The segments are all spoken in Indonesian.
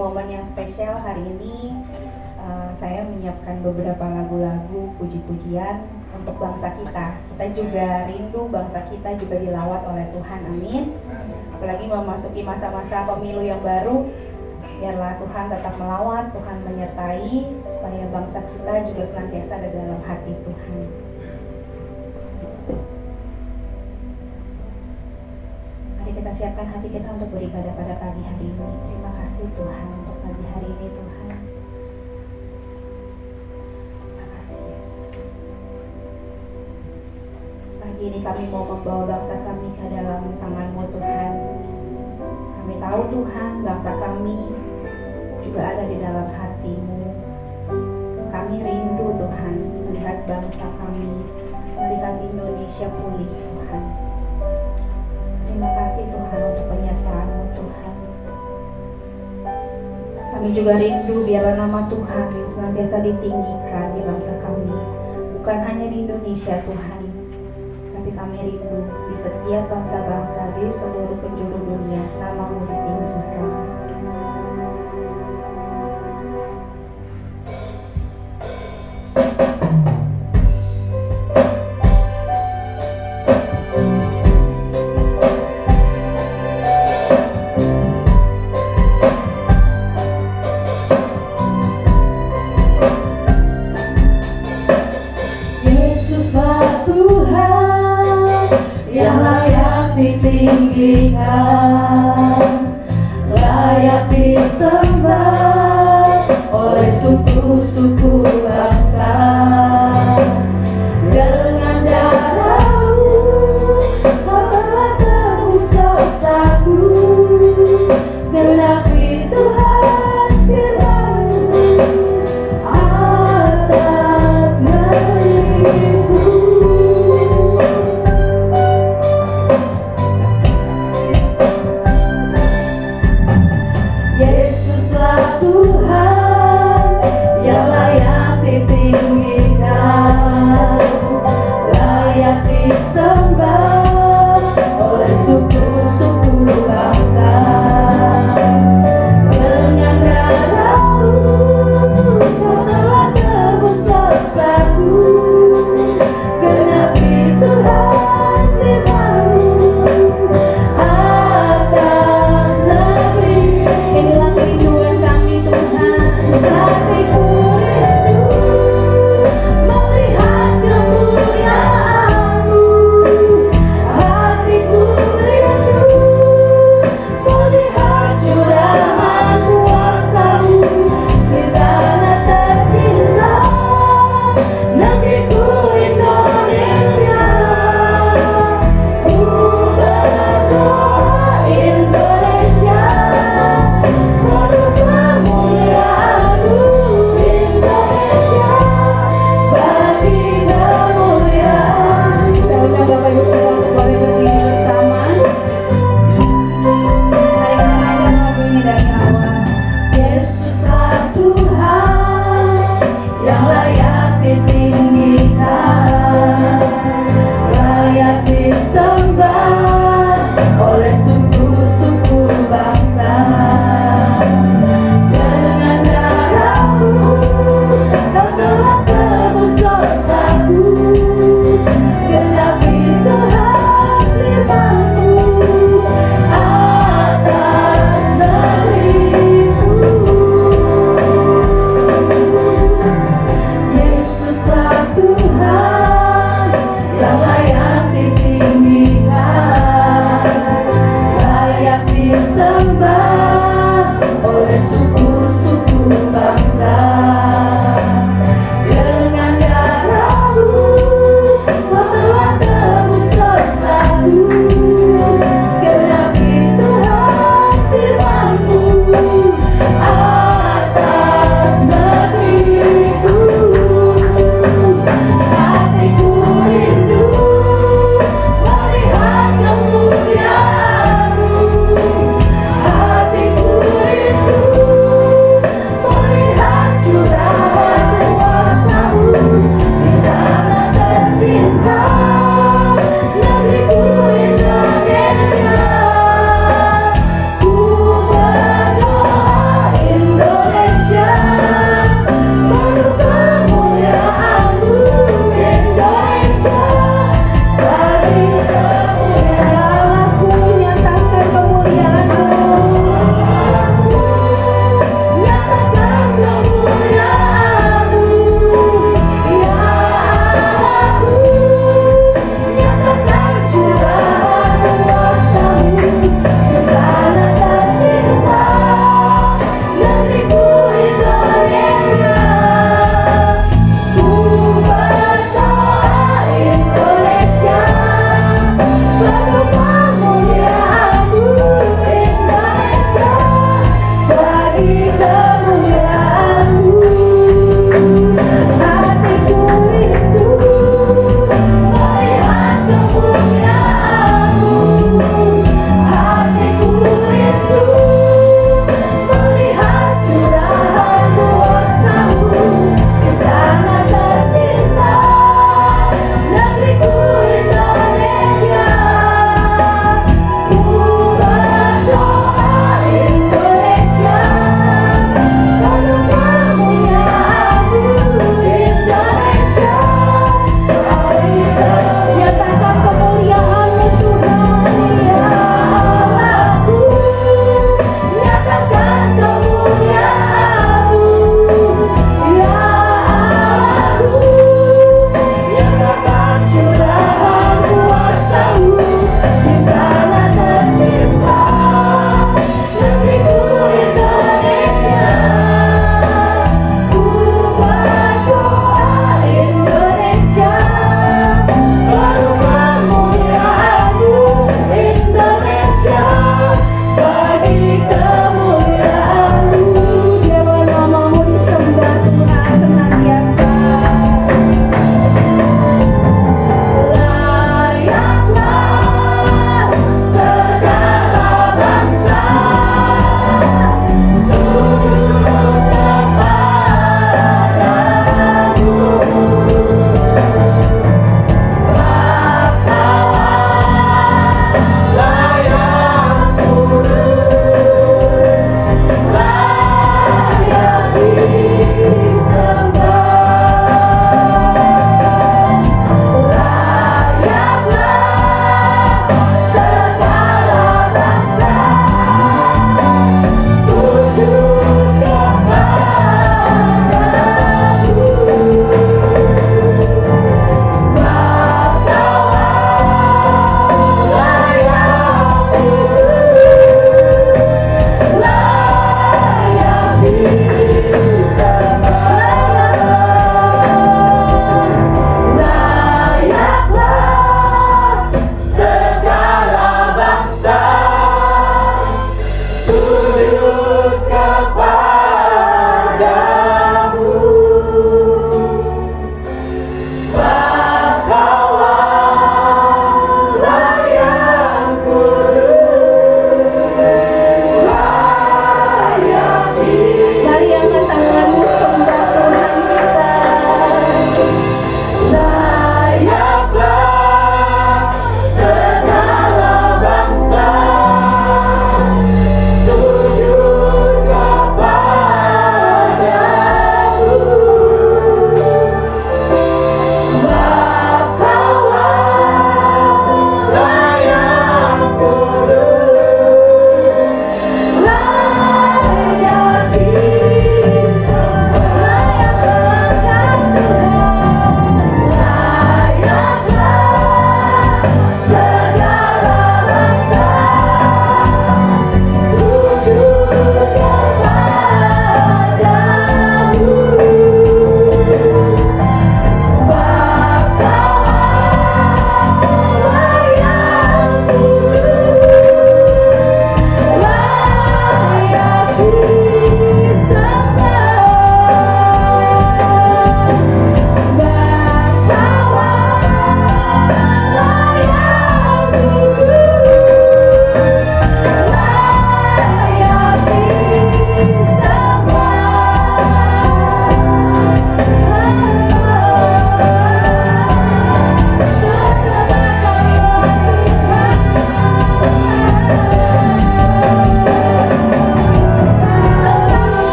momen yang spesial hari ini, saya menyiapkan beberapa lagu-lagu puji-pujian untuk bangsa kita. Kita juga rindu bangsa kita juga dilawat oleh Tuhan, amin. Apalagi memasuki masa-masa pemilu yang baru, biarlah Tuhan tetap melawat, Tuhan menyertai, supaya bangsa kita juga senantiasa ada dalam hati Tuhan. Mari kita siapkan hati kita untuk beribadah pada pagi hari ini. Terima kasih Tuhan untuk pagi hari ini Tuhan. Terima kasih Yesus. Pagi ini kami mau membawa bangsa kami ke dalam tangan-Mu Tuhan. Kami tahu Tuhan bangsa kami juga ada di dalam hati-Mu. Kami rindu Tuhan melihat bangsa kami, melihat Indonesia pulih Tuhan. Terima kasih Tuhan untuk penyertaan-Mu Tuhan. Kami juga rindu biarlah nama Tuhan yang senantiasa ditinggikan di bangsa kami. Bukan hanya di Indonesia Tuhan, tapi kami rindu di setiap bangsa-bangsa di seluruh penjuru dunia nama-Mu ditinggikan. Layak disembah oleh suku-suku bangsa. Dengan darah-Mu telah tebus dosaku, genapi Tuhan firman-Mu atas negeriku. Yesuslah Tuhan yang layak ditinggikan.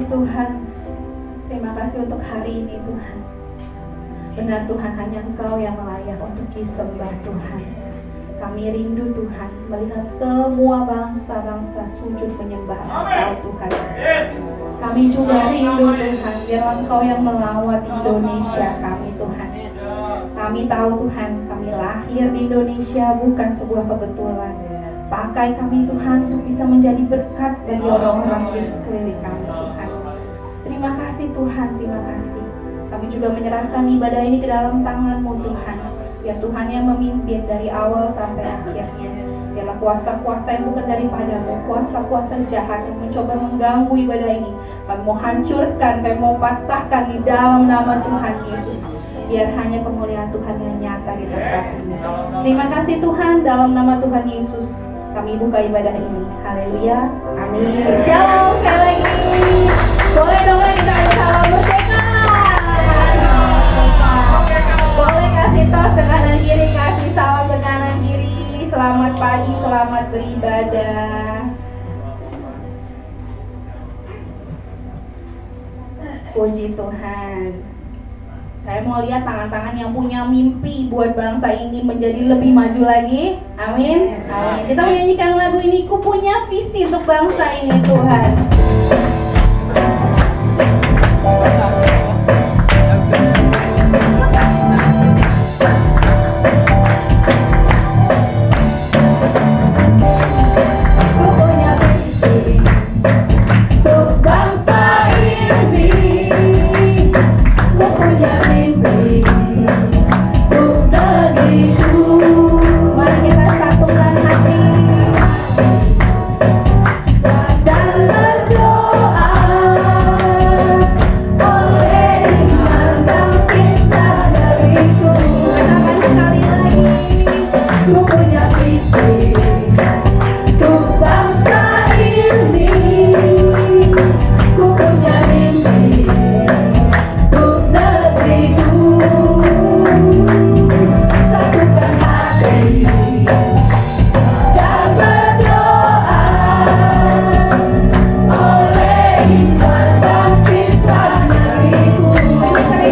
Tuhan. Terima kasih untuk hari ini Tuhan. Benar Tuhan, hanya Engkau yang layak untuk disembah Tuhan. Kami rindu Tuhan melihat semua bangsa-bangsa sujud menyembah Engkau Tuhan. Kami juga rindu Tuhan, biar Engkau yang melawat Indonesia kami Tuhan. Kami tahu Tuhan, kami lahir di Indonesia bukan sebuah kebetulan. Pakai kami Tuhan untuk bisa menjadi berkat bagi orang-orang di sekeliling kami Tuhan. Terima kasih Tuhan, terima kasih. Kami juga menyerahkan ibadah ini ke dalam tangan-Mu Tuhan. Biar Tuhan yang memimpin dari awal sampai akhirnya. Biarlah kuasa-kuasa yang bukan daripada-Mu, kuasa-kuasa jahat yang mencoba mengganggu ibadah ini, kami mau hancurkan, kami mau patahkan di dalam nama Tuhan Yesus. Biar hanya kemuliaan Tuhan yang nyata di tempat ini. Terima kasih Tuhan, dalam nama Tuhan Yesus kami buka ibadah ini. Haleluya, amin. Shalom sekali lagi. Boleh dong kita salam merdeka. Boleh kasih tos ke kanan kiri, kasih salam ke kanan kiri. Selamat pagi, selamat beribadah. Puji Tuhan. Saya mau lihat tangan-tangan yang punya mimpi buat bangsa ini menjadi lebih maju lagi. Amin. Amin. Kita menyanyikan lagu ini, Ku Punya Visi untuk bangsa ini Tuhan.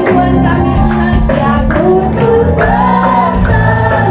Tuhan kami siap untuk bertahan.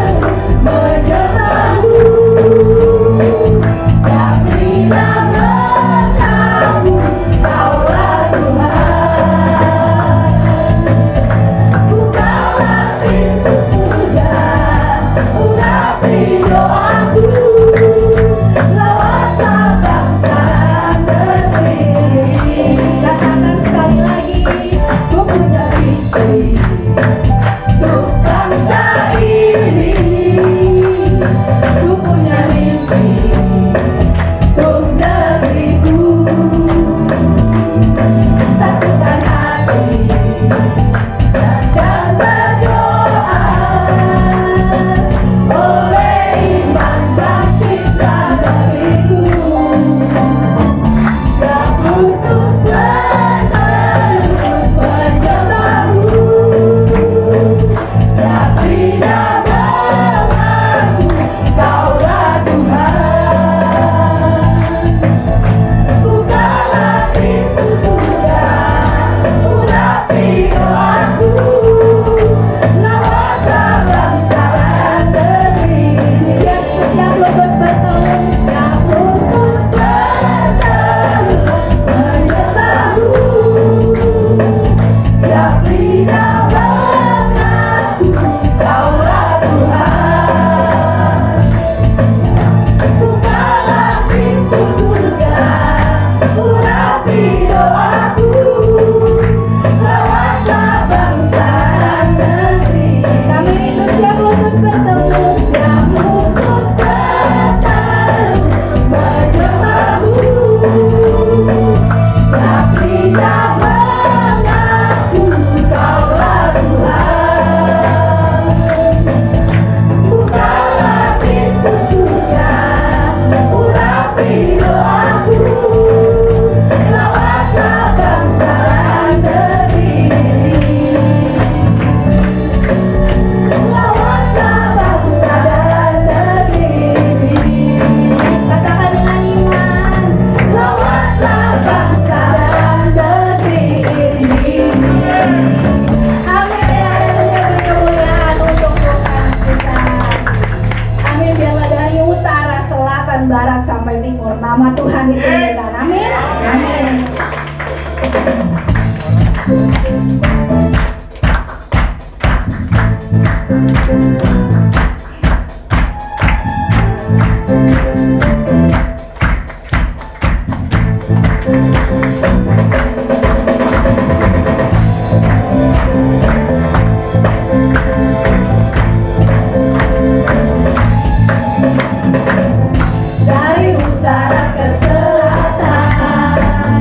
Dari utara ke selatan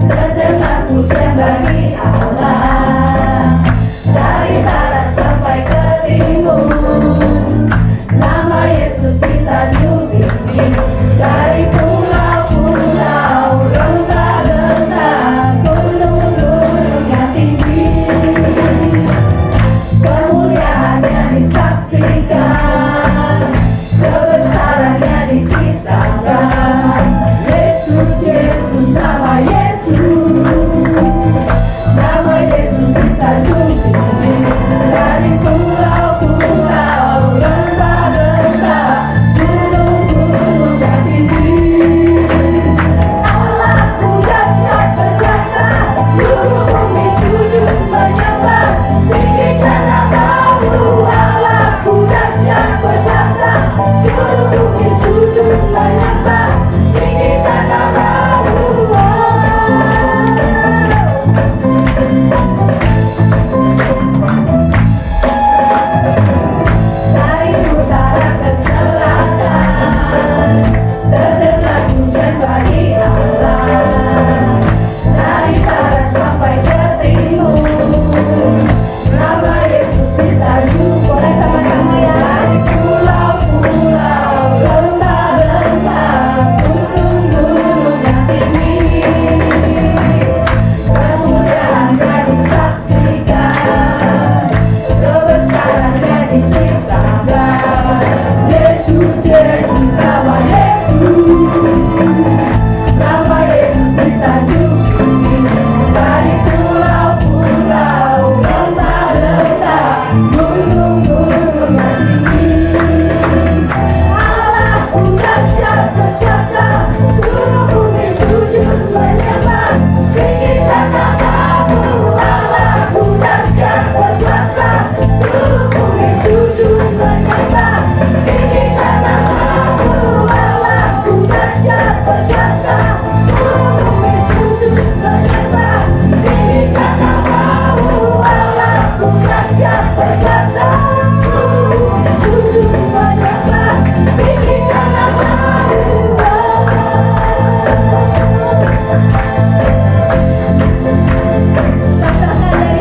terdengar pujian bagi Allah. Dari barat sampai ke timur nama Yesus disanjungi. Dari pulau-pulau, rentah-rentah, gunung-gunung yang tinggi, kemuliaannya disaksikan, kebesarannya diceritakan. Yesus, Yesus, nama Yesus, nama Yesus disanjungi. Dari pulau-pulau, rentah-rentah, gunung-gunung yang tinggi, Allahku dahsyat perkasa, seluruh bumi sujud menyembah. Tinggikan namamu, Allahku dahsyat perkasa, seluruh bumi sujud menyembah. Tinggikan namamu, dari utara ke selatan terdengar pujian bagi Allah. Dari barat sampai ke timur nama Yesus disanjung. Boleh sama-sama ya. Dari pulau-pulau, rentah-rentah, gunung-gunung yang tinggi, kemuliaannya disaksikan, kebesarannya diceritakan. Yesus, Yesus, nama Yesus, nama Yesus disanjungi. Dari pulau-pulau, rentah-rentah, gunung-gunung yang tinggi, Allahku dahsyat perkasa, seluruh bumi sujud menyembah. Tinggikan namamu, Allahku dahsyat perkasa, seluruh bumi sujud menyembah. Tinggikan namamu, Allahku dahsyat perkasa, seluruh bumi sujud menyembah. Tinggikan namamu, Allahku dahsyat perkasa, seluruh bumi sujud menyembah. Tinggikan namamu, rasakan dari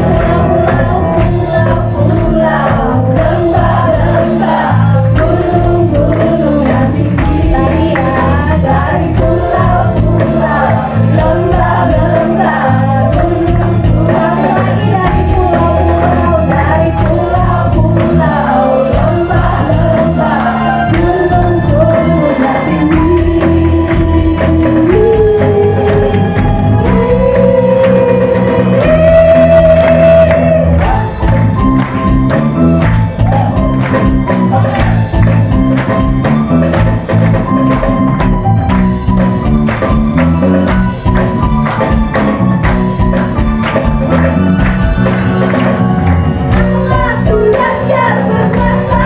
pulau-pulau, rentah-rentah, gunung-gunung yang tinggi. Dari pulau-pulau, rentah-rentah, gunung-gunung. Sekali lagi dari pulau-pulau, dari pulau-pulau, rentah-rentah, gunung-gunung yang tinggi. Allahku dahsyat perkasa,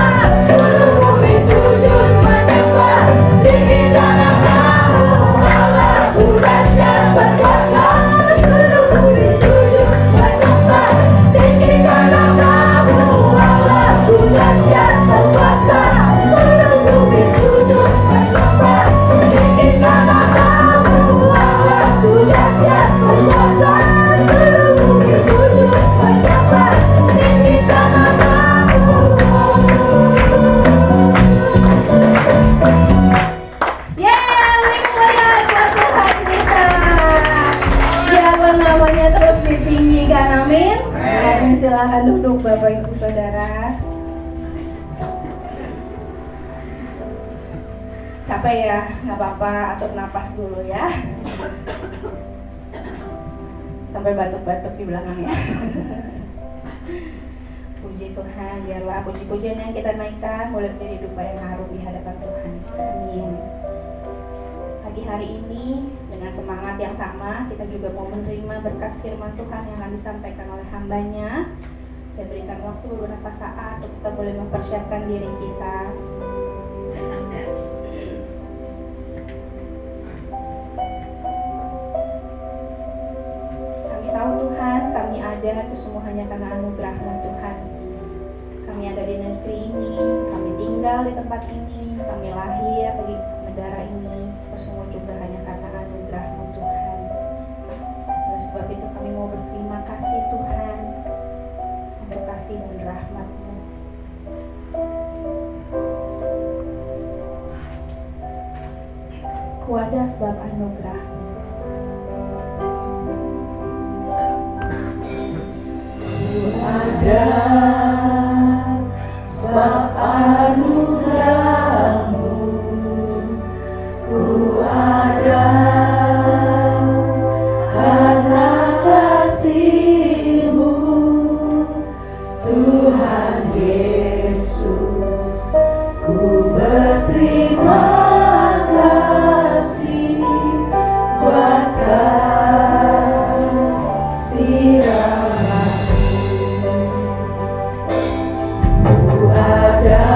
seluruh bumi sujud menyembah. Tinggikan namamu, Allahku dahsyat perkasa, seluruh bumi sujud menyembah. Tinggikan namamu, Allahku dahsyat perkasa, seluruh bumi sujud menyembah. Tinggikan namamu, Allahku dahsyat perkasa, seluruh bumi sujud menyembah. Tinggikan namamu. Beri kemuliaan buat Tuhan kita. Biarlah namanya terus ditinggikan, amin. Kami silakan duduk Bapak Ibu Saudara. Capek ya, nggak apa-apa, atur napas dulu ya. Sampai batuk-batuk di belakang ya. Puji Tuhan, biarlah puji-pujian yang kita naikkan boleh menjadi dupa yang harum di hadapan Tuhan. Amin. Pagi hari ini dengan semangat yang sama kita juga mau menerima berkat firman Tuhan yang akan disampaikan oleh hambanya. Saya berikan waktu beberapa saat untuk kita boleh mempersiapkan diri kita. Kami tahu Tuhan, kami ada itu semua hanya karena anugerah-Mu Tuhan. Kami ada di negeri ini, kami tinggal di tempat ini, kami lahir di negara ini, itu semua juga hanya karena anugerah-Mu Tuhan. Oleh sebab itu kami mau berterima kasih Tuhan untuk kasih dan rahmat-Mu. Ku ada sebab anugerah-Mu. Ku ada sebab anugerah-Mu. Ku ada karena kasih-Mu, Tuhan Yesus. Ku berterima kasih buat kasih rahmat-Mu. Ku ada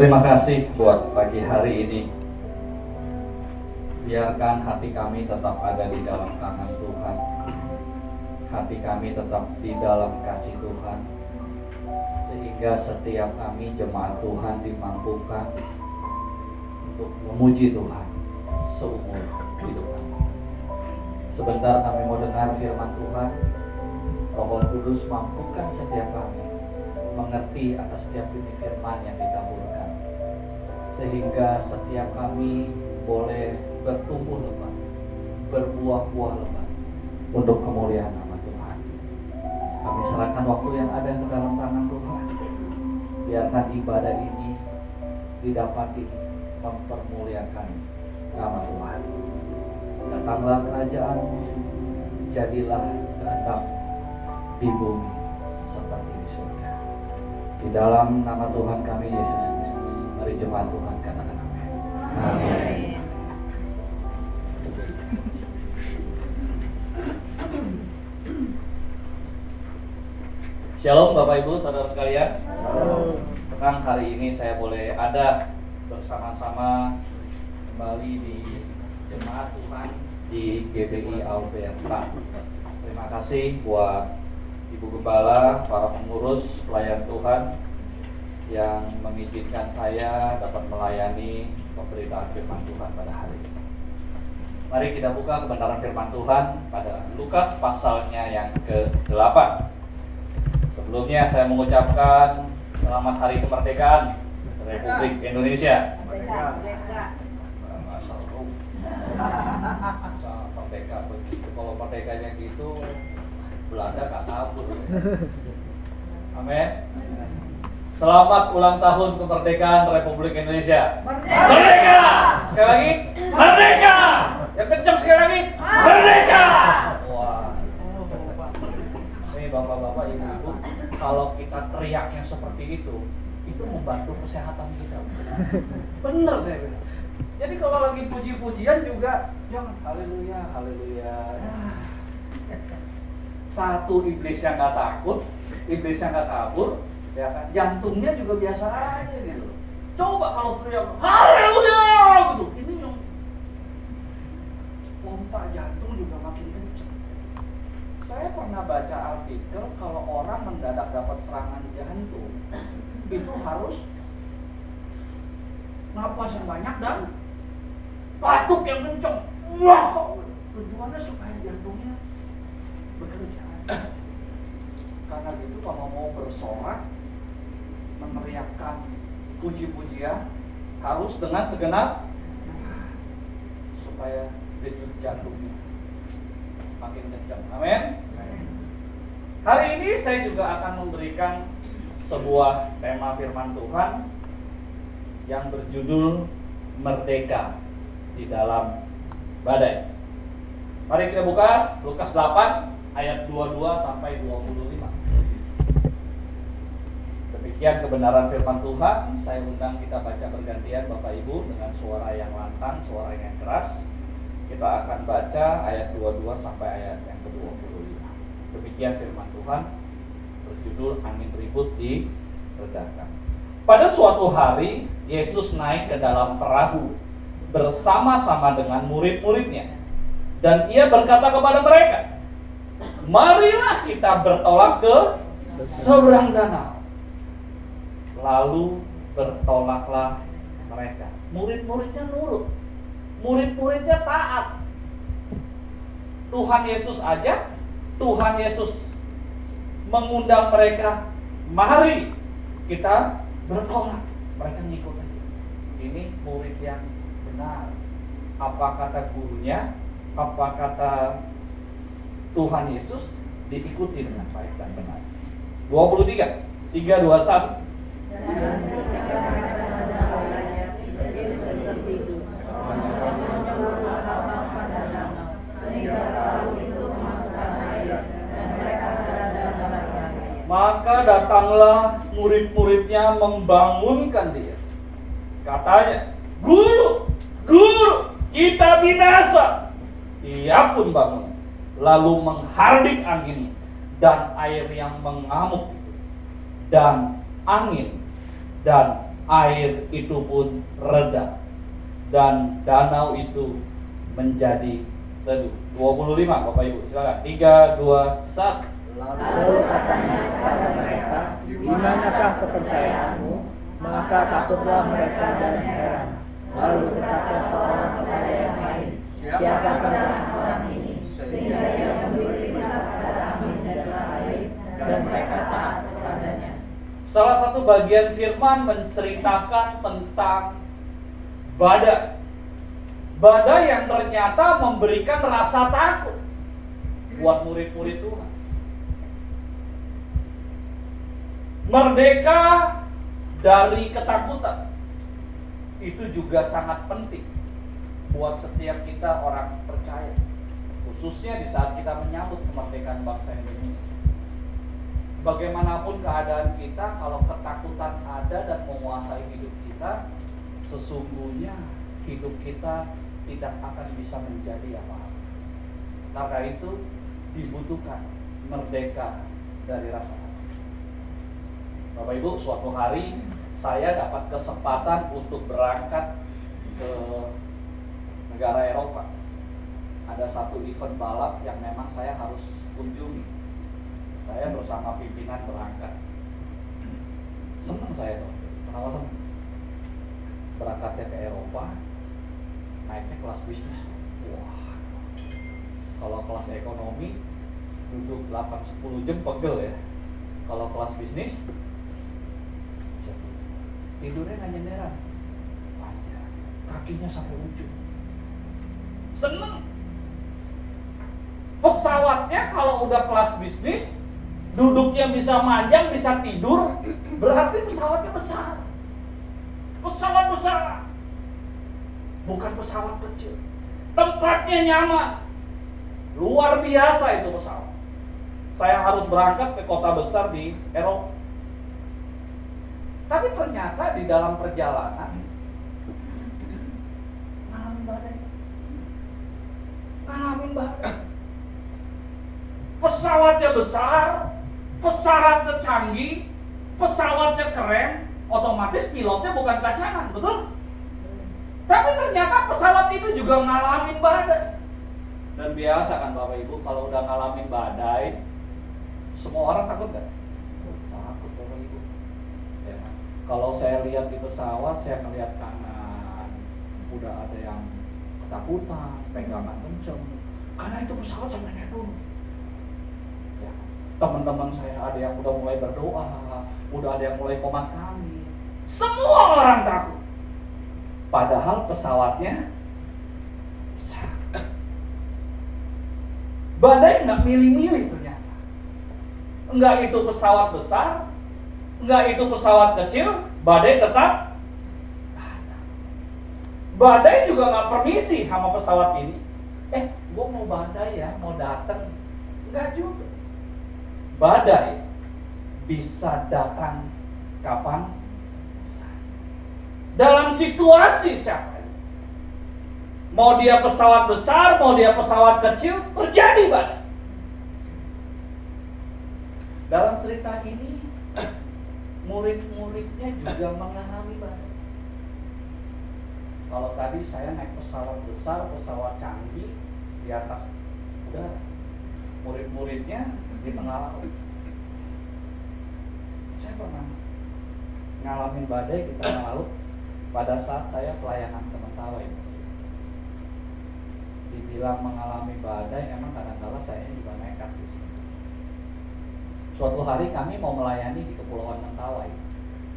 Terima kasih buat pagi hari ini. Biarkan hati kami tetap ada di dalam tangan Tuhan. Hati kami tetap di dalam kasih Tuhan. Sehingga setiap kami jemaat Tuhan dimampukan untuk memuji Tuhan seumur hidup kami. Sebentar kami mau dengar firman Tuhan. Roh Kudus mampukan setiap kami mengerti atas setiap bunyi firman yang ditaburkan, sehingga setiap kami boleh bertumbuh lebat, berbuah-buah lebat untuk kemuliaan nama Tuhan. Kami serahkan waktu yang ada ke dalam tangan Tuhan. Biarkan ibadah ini didapati mempermuliakan nama Tuhan. Datanglah kerajaan-Mu, jadilah kehendak di bumi seperti di surga. Di dalam nama Tuhan kami Yesus Kristus, mari jemaat Tuhan katakan amin. Amin. Shalom Bapak Ibu Saudara sekalian. Senang hari ini saya boleh ada bersama-sama kembali di jemaat Tuhan di GBI Alberta. Terima kasih buat Ibu Gembala, para pengurus, pelayan Tuhan yang mengizinkan saya dapat melayani pemberitaan firman Tuhan pada hari ini. Mari kita buka kebenaran firman Tuhan pada Lukas pasalnya yang ke-8. Sebelumnya saya mengucapkan selamat Hari Kemerdekaan Republik Indonesia. Merdeka begitu, kalau merdekanya gitu Belanda gak kabur. Amin. Selamat ulang tahun kemerdekaan Republik Indonesia. Merdeka! Sekali lagi, merdeka! Yang kencang sekali lagi, merdeka! Wah. Nih bapak-bapak, ibu-ibu, kalau kita teriaknya seperti itu membantu kesehatan kita. Bener saya bilang. Jadi kalau lagi puji-pujian juga jangan haleluya, haleluya. Satu iblis yang nggak takut, iblis yang nggak kabur, ya kan? Jantungnya juga biasa aja gitu. Coba kalau teriak haleluya gitu, ini yang pompa jantung juga makin kencang. Saya pernah baca artikel kalau orang mendadak dapat serangan jantung, itu harus napas yang banyak dan batuk yang kencang. Wah, tujuannya supaya jantungnya bekerja. Karena gitu kalau mau bersorak, meneriakkan puji-pujian harus dengan segenap supaya denyut jantungnya makin kencang. Amin. Hari ini saya juga akan memberikan sebuah tema firman Tuhan yang berjudul Merdeka di dalam Badai. Mari kita buka Lukas 8 ayat 22 sampai 25. Demikian kebenaran firman Tuhan. Saya undang kita baca bergantian Bapak Ibu dengan suara yang lantang, suara yang keras. Kita akan baca ayat 22 sampai ayat yang ke-25. Demikian firman Tuhan berjudul Angin Ribut Diredakan. Pada suatu hari Yesus naik ke dalam perahu bersama-sama dengan murid-muridnya, dan ia berkata kepada mereka, marilah kita bertolak ke seberang danau. Lalu bertolaklah mereka. Murid-muridnya nurut, murid-muridnya taat. Tuhan Yesus ajak, Tuhan Yesus mengundang mereka, mari kita bertolak. Mereka ngikut aja. Ini murid yang benar. Apa kata gurunya, apa kata Tuhan Yesus, diikuti dengan baik dan benar. 23, 3, 2, 1. Maka datanglah murid-muridnya membangunkan dia. Katanya, Guru, Guru, kita binasa. Ia pun bangun, lalu menghardik angin dan air yang mengamuk itu, dan angin dan air itu pun reda, dan danau itu menjadi teduh. 25 Bapak Ibu, silakan. 3, 2, 1. Lalu katanya kepada mereka, di manakah kepercayaanmu? Maka takutlah mereka dan heran. Lalu berkata seorang kepada yang lain, siapakah orang ini sehingga ia memberi perintah kepada angin dan air, dan mereka taat kepadanya. Salah satu bagian firman menceritakan tentang badai. Badai yang ternyata memberikan rasa takut buat murid-murid Tuhan. Merdeka dari ketakutan itu juga sangat penting buat setiap kita orang percaya, khususnya di saat kita menyambut kemerdekaan bangsa Indonesia. Bagaimanapun keadaan kita, kalau ketakutan ada dan menguasai hidup kita, sesungguhnya hidup kita tidak akan bisa menjadi apa-apa. Karena itu dibutuhkan merdeka dari rasa takut. Bapak Ibu, suatu hari saya dapat kesempatan untuk berangkat ke negara Eropa. Ada satu event balap yang memang saya harus kunjungi. Saya bersama pimpinan berangkat. Senang saya tuh. Kenapa senang? Berangkatnya ke Eropa, naiknya kelas bisnis. Wah, kalau kelas ekonomi duduk 8-10 jam pegel ya. Kalau kelas bisnis tidurnya nggak nyenderan, panjang, kakinya sampai ujung. Seneng. Pesawatnya kalau udah kelas bisnis, duduknya bisa manjang, bisa tidur, berarti pesawatnya besar. Pesawat besar, bukan pesawat kecil. Tempatnya nyaman, luar biasa itu pesawat. Saya harus berangkat ke kota besar di Eropa. Tapi ternyata di dalam perjalanan ngalamin badai. Pesawatnya besar, pesawatnya canggih, pesawatnya keren, otomatis pilotnya bukan kacangan, betul? Tapi ternyata pesawat itu juga ngalamin badai. Dan biasa kan Bapak Ibu, kalau udah ngalamin badai, semua orang takut gak? Takut Bapak Ibu. Ya. Kalau saya lihat di pesawat, saya melihat kanan, udah ada yang ketakutan, pegangan kenceng, karena itu pesawat sampai naik dulu. Ya. Teman-teman saya ada yang udah mulai berdoa, udah ada yang mulai komat kami. Semua orang takut. Padahal pesawatnya besar. Badai nggak milih-milih ternyata. Enggak itu pesawat besar, enggak itu pesawat kecil, badai tetap ada. Badai juga nggak permisi sama pesawat ini. Gue mau badai ya, mau datang. Enggak juga. Badai bisa datang kapan? Dalam situasi siapa? Mau dia pesawat besar, mau dia pesawat kecil, terjadi badai. Dalam cerita ini, murid-muridnya juga mengalami badai. Kalau tadi saya naik pesawat besar, pesawat canggih di atas udara, murid-muridnya di tengah laut. Saya pernah ngalamin badai di tengah laut pada saat saya pelayanan ke Mentawai. Dibilang mengalami badai, emang kadang-kadang saya juga nekat sih. Suatu hari kami mau melayani di Kepulauan Mentawai.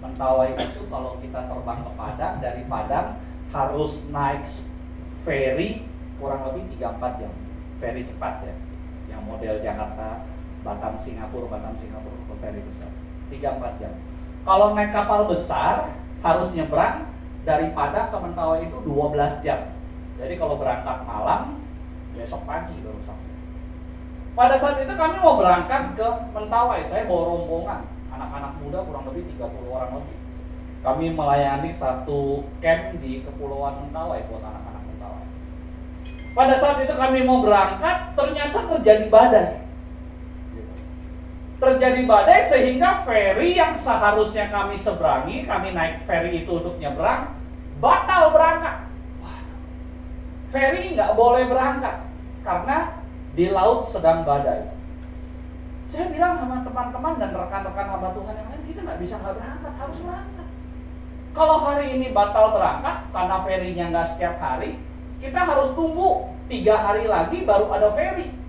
Mentawai itu kalau kita terbang ke Padang, dari Padang harus naik ferry kurang lebih 3-4 jam. Ferry cepat ya, yang model Jakarta, Batam Singapura ke ferry besar, 3-4 jam. Kalau naik kapal besar harus nyebrang dari Padang ke Mentawai itu 12 jam. Jadi kalau berangkat malam, besok pagi baru sampai. Pada saat itu kami mau berangkat ke Mentawai. Saya bawa rombongan anak-anak muda kurang lebih 30 orang lebih. Kami melayani satu camp di Kepulauan Mentawai buat anak-anak Mentawai. Pada saat itu kami mau berangkat, ternyata terjadi badai. Terjadi badai sehingga ferry yang seharusnya kami seberangi, kami naik ferry itu untuk nyebrang, batal berangkat. Ferry nggak boleh berangkat karena di laut sedang badai. Saya bilang sama teman-teman dan rekan-rekan hamba Tuhan yang lain, kita nggak bisa nggak berangkat, harus berangkat. Kalau hari ini batal berangkat karena ferinya nggak setiap hari, kita harus tunggu 3 hari lagi baru ada ferry.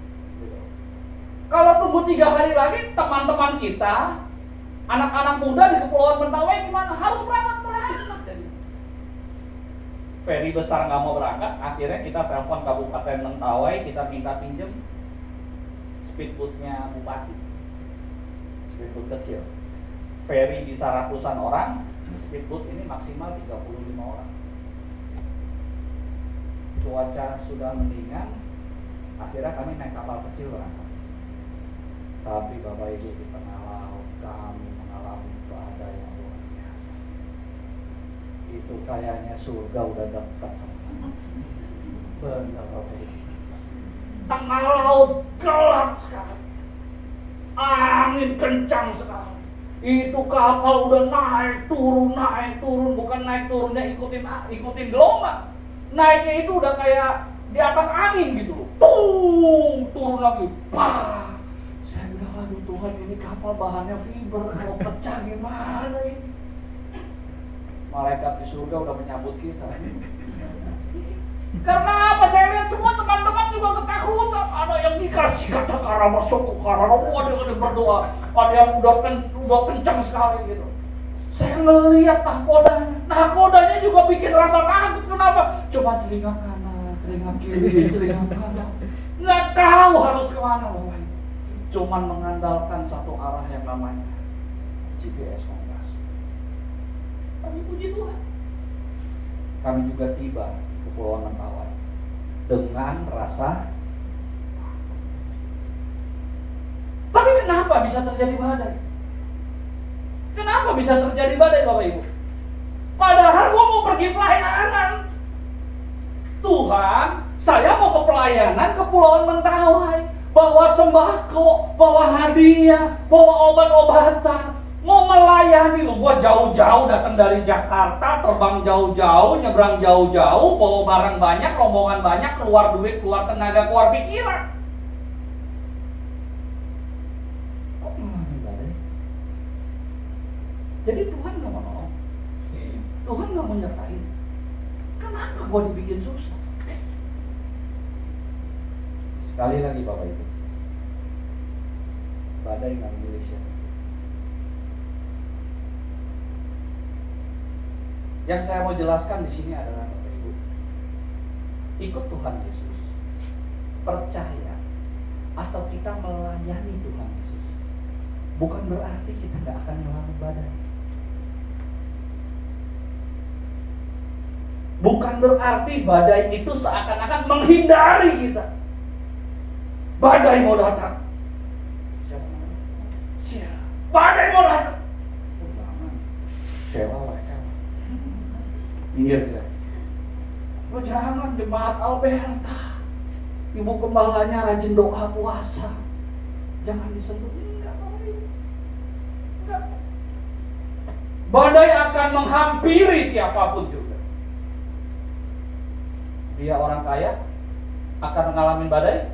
Kalau tunggu 3 hari lagi, teman-teman kita, anak-anak muda di Kepulauan Mentawai gimana? Harus berangkat. Ferry besar nggak mau berangkat, akhirnya kita telepon Kabupaten Mentawai, kita minta pinjem speedboatnya bupati, speedboat kecil. Ferry bisa ratusan orang, speedboat ini maksimal 35 orang. Cuaca sudah mendingan, akhirnya kami naik kapal kecil berangkat. Tapi Bapak Ibu, di tengah laut kami mengalami badai yang luar biasa. Itu kayaknya surga udah dekat sama kami. Benar Bapak Ibu. Tengah laut gelap sekali, angin kencang sekali. Itu kapal udah naik turun, bukan naik turunnya ikutin gelombang. Naiknya itu udah kayak di atas angin gitu. Turun lagi. Pah. Saya bilang, aduh Tuhan, ini kapal bahannya fiber, kalau pecah gimana ini? Malaikat di surga udah menyambut kita. Karena apa? Saya lihat semua teman-teman juga ketakutan. Ada yang dikasih kata-kata masuk ke karana, ada yang berdoa, ada yang udah kencang sekali gitu. Saya ngelihat nahkodanya. Nahkodanya juga bikin rasa takut. Kenapa? Coba telinga kanan, telinga kiri, telinga kanan. Nggak tahu harus kemana Bapak. Cuman mengandalkan satu arah yang namanya GPS kompas. Tapi puji Tuhan, kami juga tiba ke Pulau Mentawai dengan rasa. Tapi kenapa bisa terjadi badai? Kenapa bisa terjadi badai Bapak Ibu? Padahal gua mau pergi pelayanan. Tuhan, saya mau ke pelayanan ke Pulau Mentawai, bawa sembako, bawa hadiah, bawa obat-obatan, mau melayani loh. Gua jauh-jauh datang dari Jakarta, terbang jauh-jauh, nyebrang jauh-jauh, bawa barang banyak, rombongan banyak, keluar duit, keluar tenaga, keluar pikiran. Jadi Tuhan nggak mau nolong, Tuhan nggak mau nyertain. Kenapa gue dibikin susah? Sekali lagi Bapak Ibu, badai nggak milih siapa. Yang saya mau jelaskan di sini adalah Bapak Ibu, ikut Tuhan Yesus, percaya atau kita melayani Tuhan Yesus, bukan berarti kita nggak akan mengalami badai. Bukan berarti badai itu seakan-akan menghindari kita. Badai mau datang. Siapa? Badai mau datang. Sewa mereka. Minggir kita. Oh jangan, jemaat Alberta. Ibu gembalanya rajin doa puasa. Jangan disentuh. Enggak. Badai akan menghampiri siapapun juga. Dia orang kaya akan mengalami badai.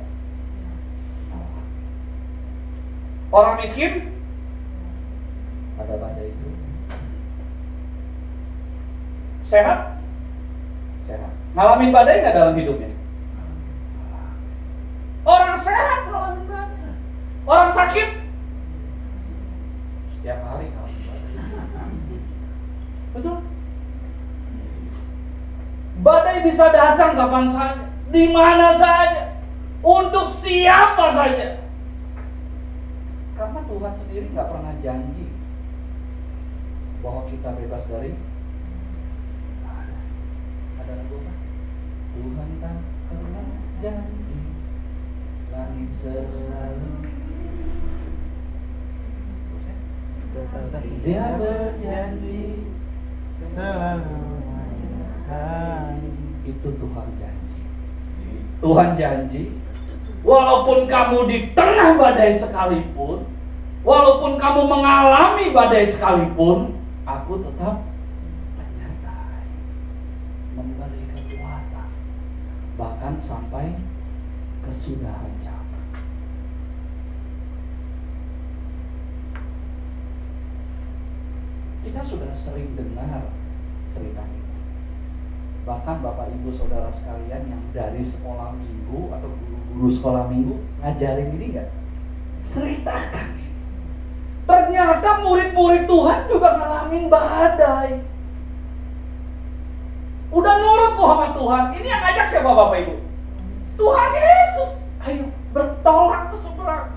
Orang miskin ada badai itu. Sehat? Sehat. Ngalamin badai nggak dalam hidupnya? Orang sehat ngalamin badai. Orang sakit setiap hari ngalamin badai. Betul? Badai bisa datang kapan saja, di mana saja, untuk siapa saja. Karena Tuhan sendiri nggak pernah janji bahwa kita bebas dari badai. Ada lagu apa? Tuhan tak pernah janji, langit selalu. Dia berjanji selalu. Itu Tuhan janji. Tuhan janji, walaupun kamu di tengah badai sekalipun, Walaupun kamu mengalami badai sekalipun, aku tetap menyertai, memberi kekuatan, bahkan sampai kesudahan zaman. Kita sudah sering dengar cerita ini. Bahkan Bapak Ibu Saudara sekalian yang dari sekolah minggu atau guru-guru sekolah minggu ngajarin ini enggak? Ceritakan ini. Ternyata murid-murid Tuhan juga ngalamin badai. Udah nurut tuh sama Tuhan. Ini yang ngajak siapa Bapak Ibu? Tuhan Yesus. Ayo bertolak ke seberang.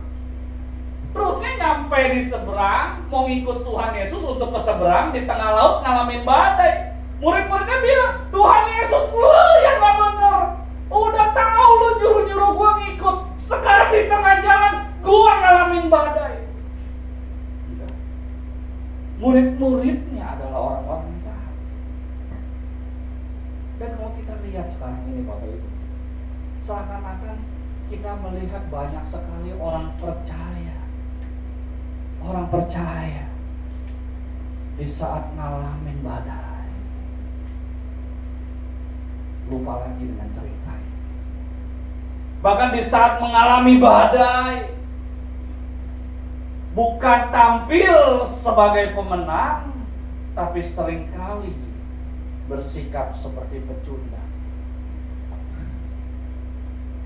Terusnya nyampe di seberang, mau ngikut Tuhan Yesus untuk ke seberang, di tengah laut ngalamin badai. Murid-muridnya bilang, Tuhan Yesus lu yang gak bener. Udah tahu lu nyuruh-nyuruh gua ngikut. Sekarang di tengah jalan gua ngalamin badai. Murid-muridnya adalah orang-orang yang taat. Dan kalau kita lihat sekarang ini Bapak Ibu, seakan-akan kita melihat banyak sekali orang percaya. Orang percaya di saat ngalamin badai lupa lagi dengan cerita. Bahkan di saat mengalami badai bukan tampil sebagai pemenang, tapi seringkali bersikap seperti pecundang.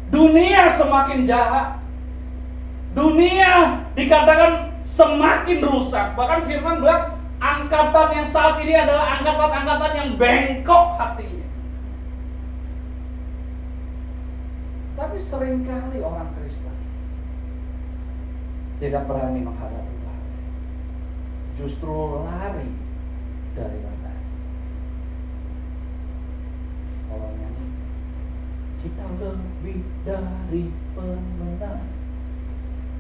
Dunia semakin jahat. Dunia dikatakan semakin rusak. Bahkan firman bilang angkatan yang saat ini adalah angkatan-angkatan yang bengkok hatinya. Tapi seringkali orang Kristen tidak berani menghadapi badai, justru lari dari badai. Kalau nyanyi, kita lebih dari pemenang,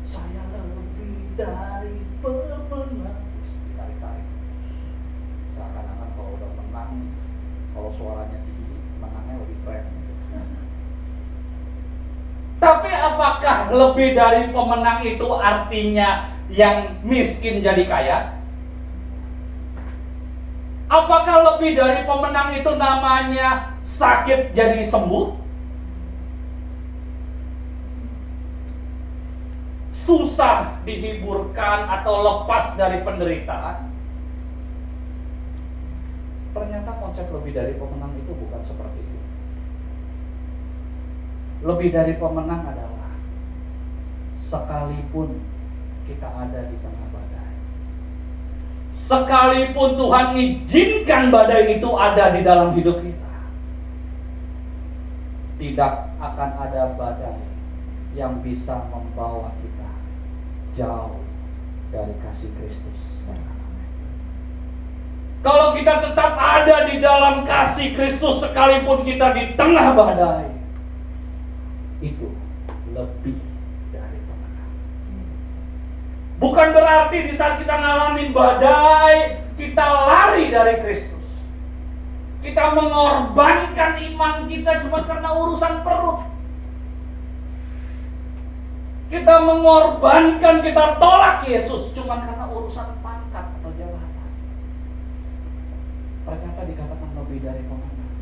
saya lebih dari pemenang, ditarik-tarik. Seakan-akan kalau udah menang, kalau suaranya tinggi, menangnya lebih keren. Tapi apakah lebih dari pemenang itu artinya yang miskin jadi kaya? Apakah lebih dari pemenang itu namanya sakit jadi sembuh? Susah dihiburkan atau lepas dari penderitaan? Ternyata konsep lebih dari pemenang itu bukan seperti itu. Lebih dari pemenang adalah sekalipun kita ada di tengah badai, sekalipun Tuhan izinkan badai itu ada di dalam hidup kita, tidak akan ada badai yang bisa membawa kita jauh dari kasih Kristus. Kalau kita tetap ada di dalam kasih Kristus sekalipun kita di tengah badai, itu lebih dari pemenang. Bukan berarti di saat kita ngalamin badai kita lari dari Kristus. Kita mengorbankan iman kita cuma karena urusan perut. Kita mengorbankan, kita tolak Yesus cuma karena urusan pangkat atau jabatan. Ternyata dikatakan lebih dari pemenang.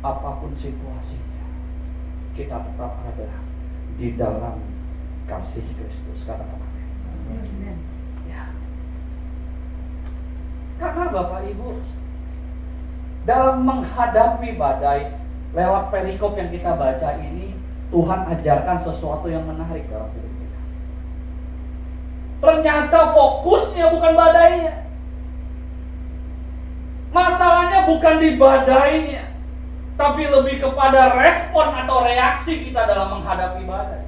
Apapun situasinya, kita tetap ada di dalam kasih Kristus. Katakan amin. Ya. Karena Bapak Ibu, dalam menghadapi badai, lewat perikop yang kita baca ini, Tuhan ajarkan sesuatu yang menarik dalam hidup kita. Ternyata fokusnya bukan badainya. Masalahnya bukan di badainya, tapi lebih kepada respon atau reaksi kita dalam menghadapi badai.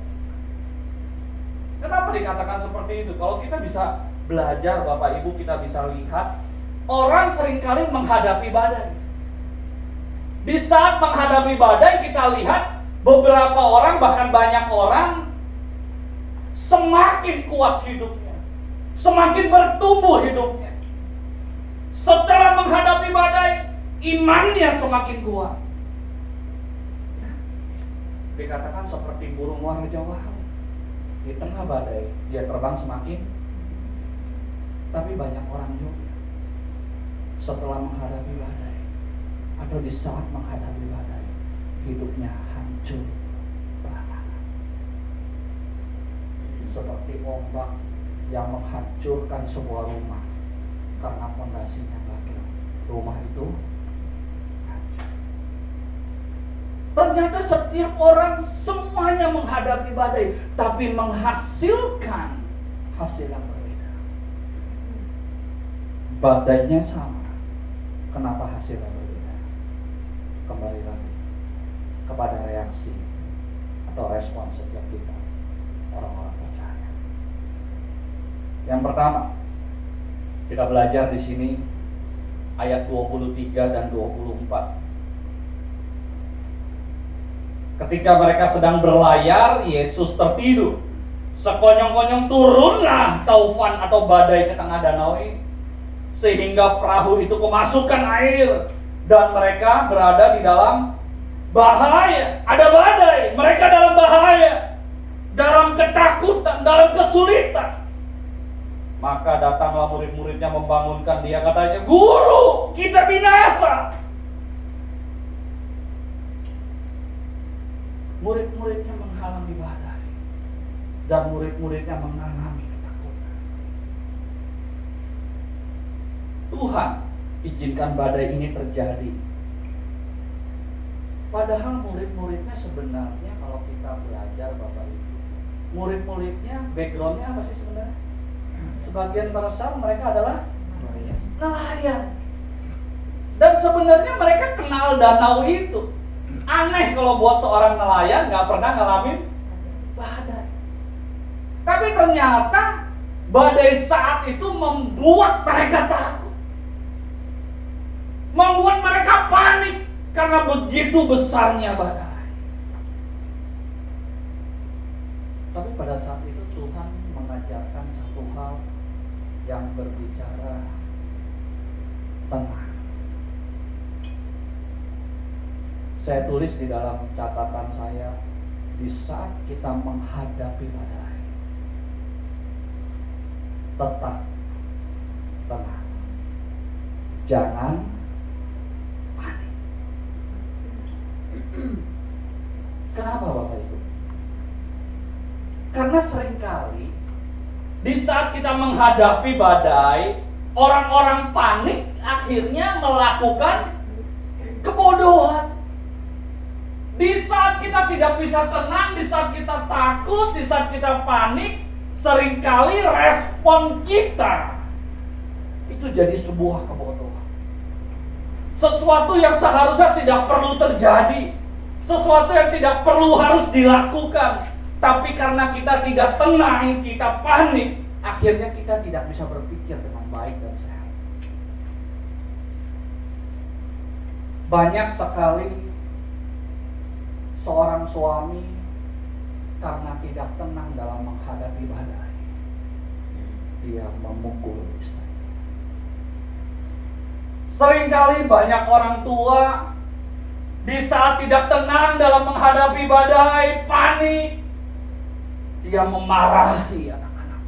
Kenapa dikatakan seperti itu? Kalau kita bisa belajar Bapak Ibu, kita bisa lihat orang seringkali menghadapi badai. Di saat menghadapi badai kita lihat beberapa orang, bahkan banyak orang semakin kuat hidupnya, semakin bertumbuh hidupnya. Setelah menghadapi badai, imannya semakin kuat. Dikatakan seperti burung warna-warni. Di tengah badai dia terbang semakin Tapi banyak orang juga setelah menghadapi badai atau di saat menghadapi badai, hidupnya hancur berantakan. Seperti ombak yang menghancurkan sebuah rumah karena fondasinya gagal. Rumah itu hancur. Ternyata setiap orang semuanya menghadapi badai, tapi menghasilkan hasil yang berbeda. Badainya sama, kenapa hasilnya berbeda? Kembali lagi kepada reaksi atau respon setiap kita, orang-orang percaya. Yang pertama, kita belajar di sini ayat 23 dan 24. Ketika mereka sedang berlayar, Yesus tertidur. Sekonyong-konyong turunlah taufan atau badai ke tengah danau ini, sehingga perahu itu kemasukan air dan mereka berada di dalam bahaya. Ada badai, mereka dalam bahaya, dalam ketakutan, dalam kesulitan. Maka datanglah murid-muridnya membangunkan dia, katanya, "Guru, kita binasa." Murid-muridnya menghalangi badai dan murid-muridnya mengalami ketakutan. Tuhan izinkan badai ini terjadi. Padahal murid-muridnya sebenarnya kalau kita belajar Bapak Ibu, murid-muridnya backgroundnya apa sih sebenarnya? Sebagian besar mereka adalah nelayan. Dan sebenarnya mereka kenal danau itu. Aneh kalau buat seorang nelayan nggak pernah ngalamin badai. Tapi ternyata badai saat itu membuat mereka takut, membuat mereka panik karena begitu besarnya badai. Tapi pada saat itu Tuhan mengajarkan satu hal yang berbicara tenang. Saya tulis di dalam catatan saya, di saat kita menghadapi badai, tetap tenang, jangan panik. Kenapa Bapak Ibu? Karena seringkali di saat kita menghadapi badai, orang-orang panik akhirnya melakukan kebodohan. Di saat kita tidak bisa tenang, di saat kita takut, di saat kita panik, seringkali respon kita itu jadi sebuah kebodohan. Sesuatu yang seharusnya tidak perlu terjadi, sesuatu yang tidak perlu harus dilakukan, tapi karena kita tidak tenang, kita panik, akhirnya kita tidak bisa berpikir dengan baik dan sehat. Banyak sekali seorang suami karena tidak tenang dalam menghadapi badai, dia memukul istri. Seringkali banyak orang tua di saat tidak tenang dalam menghadapi badai, panik, dia memarahi anak-anak.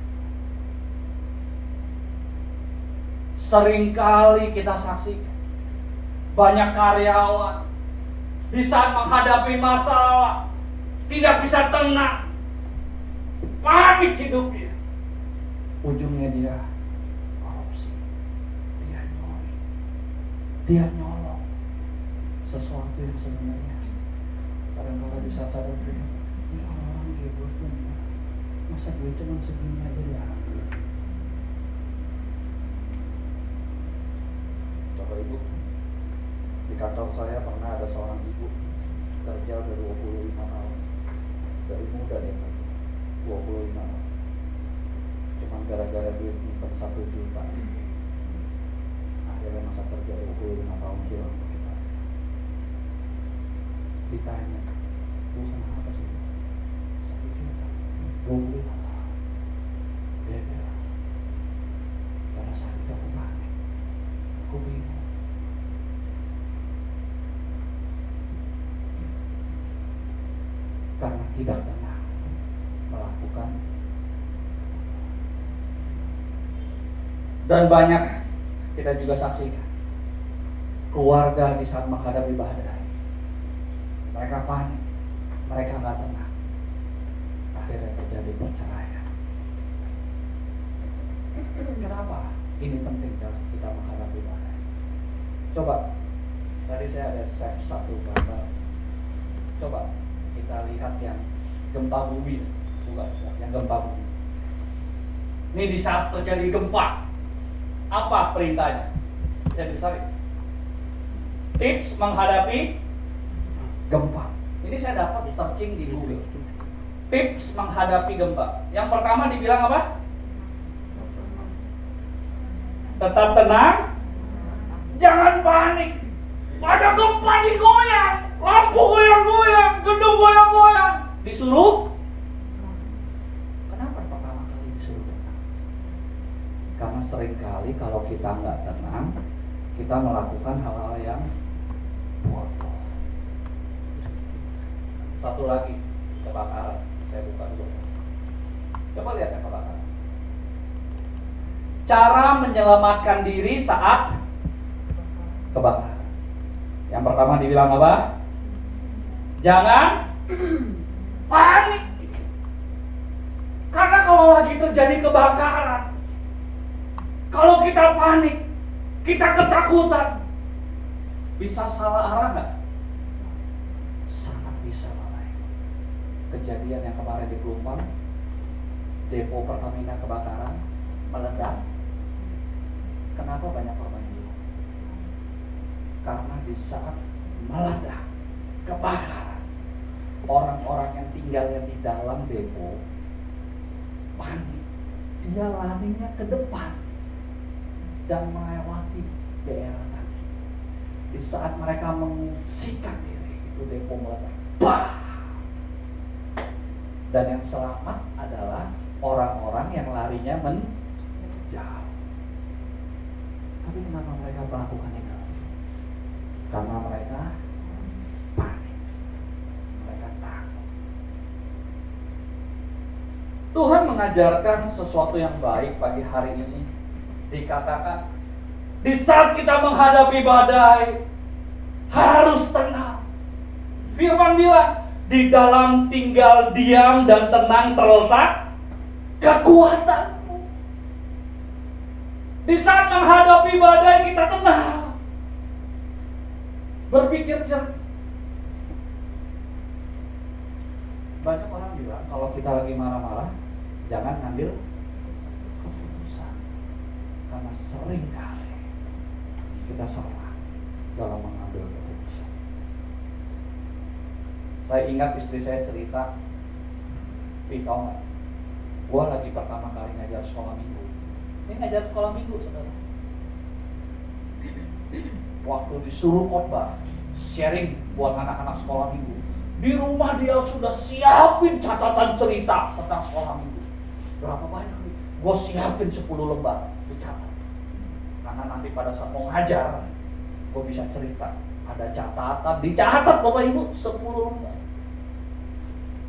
Seringkali kita saksikan banyak karyawan di saat menghadapi masalah tidak bisa tenang, panik hidupnya. Ujungnya dia korupsi, dia nyolong sesuatu yang sebenarnya kadang-kadang di saat sadar ini orang hebat tuh, masa duit cuma segini aja diambil. Bapak Ibu, di kantor saya pernah ada seorang ibu kerja udah 25 tahun, dari muda dia kan, 25 tahun, cuman gara-gara duit nyimpen 1 juta, akhirnya masa kerja 25 tahun hilang. Ditanya, usaha apa sih? 1 juta, 25 tahun. Dia bilang, pada saat itu aku panik, aku bingung. Karena tidak pernah melakukan. Dan banyak kita juga saksikan keluarga di saat menghadapi badai, mereka panik, mereka nggak tenang, akhirnya terjadi perceraian. Kenapa? Ini penting dalam kita menghadapi badai. Coba, tadi saya ada save satu gambar. Coba kita lihat yang gempa bumi, bukan yang gempa bumi. Ini di saat terjadi gempa, apa perintahnya? Jadi sorry. Tips menghadapi gempa. Ini saya dapat searching di Google. Tips menghadapi gempa. Yang pertama dibilang apa? Tetap tenang, jangan panik. Ada gempa digoyang, lampu goyang-goyang, gedung goyang-goyang. Disuruh? Kenapa pertama kali disuruh tenang? Karena seringkali kalau kita nggak tenang, kita melakukan hal-hal yang bodoh. Satu lagi, kebakaran. Saya buka dulu. Coba lihat ya kebakaran. Cara menyelamatkan diri saat kebakaran. Yang pertama dibilang apa? Jangan panik. Karena kalau lagi terjadi kebakaran, kalau kita panik, kita ketakutan, bisa salah arah nggak? Sangat bisa, Bapak. Kejadian yang kemarin di Pelumpang, depo Pertamina kebakaran, meledak. Kenapa banyak korban jiwa? Karena di saat meledak, kebakaran, orang-orang yang tinggalnya di dalam depo panik, dia larinya ke depan dan melewati daerah tadi. Di saat mereka mengungsikan diri, itu depo meledak. Bah! Dan yang selamat adalah orang-orang yang larinya menjauh. Tapi kenapa mereka melakukan itu? Karena mereka panik, mereka takut. Tuhan mengajarkan sesuatu yang baik pagi hari ini. Dikatakan, di saat kita menghadapi badai, harus tenang. Firman bilang, di dalam tinggal diam dan tenang terletak kekuatanmu. Di saat menghadapi badai kita tenang, berpikir jernih. Banyak orang bilang kalau kita lagi marah-marah, jangan ngambil keputusan, karena sering kali kita salah dalam mengambil keputusan. Saya ingat istri saya cerita, tahu nggak? Gua lagi pertama kali ngajar sekolah minggu. Ini ngajar sekolah minggu, saudara. Waktu disuruh khotbah, sharing buat anak-anak sekolah minggu, di rumah dia sudah siapin catatan cerita tentang sekolah minggu. Berapa banyak? Gue siapin 10 lembar dicatat. Karena nanti pada saat mau ngajar, gue bisa cerita. Ada catatan, dicatat Bapak Ibu 10 lembar.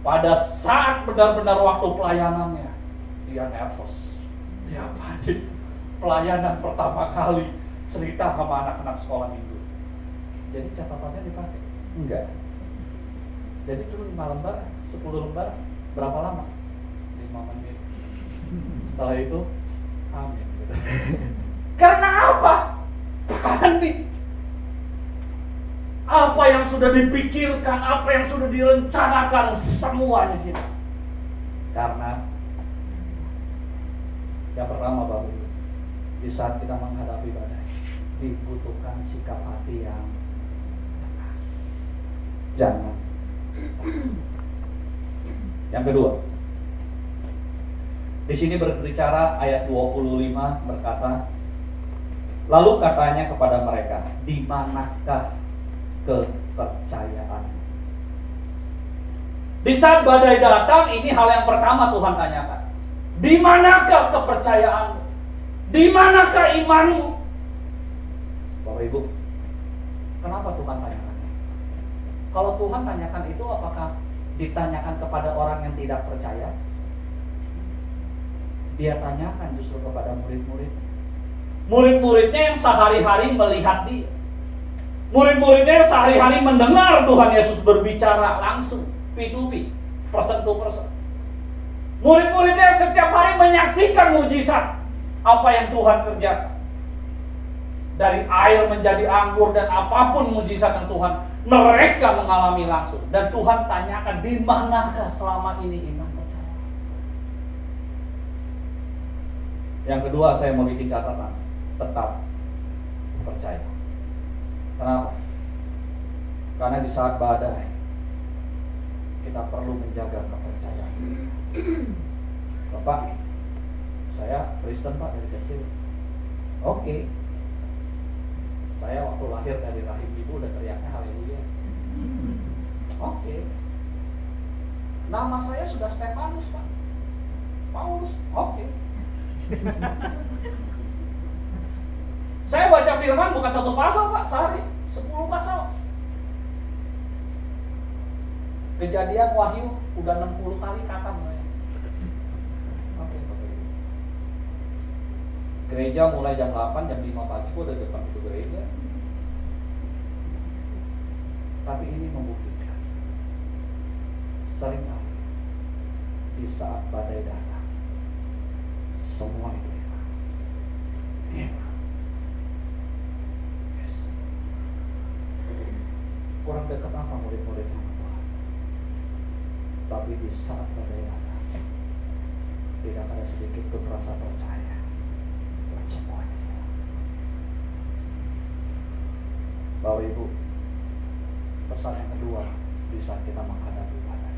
Pada saat benar-benar waktu pelayanannya, dia nervous, dia panik. Pelayanan pertama kali cerita sama anak-anak sekolah minggu. Jadi catatannya dipakai? Enggak. Jadi itu 5 lembar, 10 lembar, berapa lama? 5 menit. Setelah itu, amin. Karena apa? Panik. Apa yang sudah dipikirkan, apa yang sudah direncanakan, semuanya kita. Karena yang pertama Bapak Ibu, di saat kita menghadapi badai, dibutuhkan sikap hati yang tenang. Jangan. Yang kedua, di sini berbicara ayat 25 berkata, lalu katanya kepada mereka, di manakah kepercayaan? Di saat badai datang, ini hal yang pertama Tuhan tanyakan. Di manakah kepercayaanmu? Di manakah imanmu? Bapak Ibu, kenapa Tuhan tanyakan? Kalau Tuhan tanyakan itu, apakah ditanyakan kepada orang yang tidak percaya? Dia tanyakan justru kepada murid-murid. Murid-muridnya yang sehari-hari melihat dia. Murid-muridnya yang sehari-hari mendengar Tuhan Yesus berbicara langsung, P2P, person to person. Murid-muridnya yang setiap hari menyaksikan mujizat apa yang Tuhan kerjakan. Dari air menjadi anggur dan apapun mujizat yang Tuhan, mereka mengalami langsung. Dan Tuhan tanyakan, di manakah selama ini iman percaya? Yang kedua, saya mau bikin catatan, tetap percaya. Kenapa? Karena di saat badai kita perlu menjaga kepercayaan. Bapak, saya Kristen Pak dari kecil. Oke. Saya waktu lahir dari rahim ibu udah teriaknya haleluya. Oke. Nama saya sudah Stefanus Pak. Paulus. Oke. Saya baca firman bukan satu pasal Pak sehari, 10 pasal. Kejadian Wahyu udah 60 kali khatam saya. Oke. Gereja mulai jam 8, jam 5 pagi gua udah depan itu gereja. Tapi ini membuktikan seringkali di saat badai datang semua itu hilang. Yes. Kurang dekat apa murid-murid sama Tuhan? Tapi di saat badai datang tidak ada sedikit pun rasa percaya. Semuanya. Bapak Ibu, pesan yang kedua di saat kita menghadapi badai,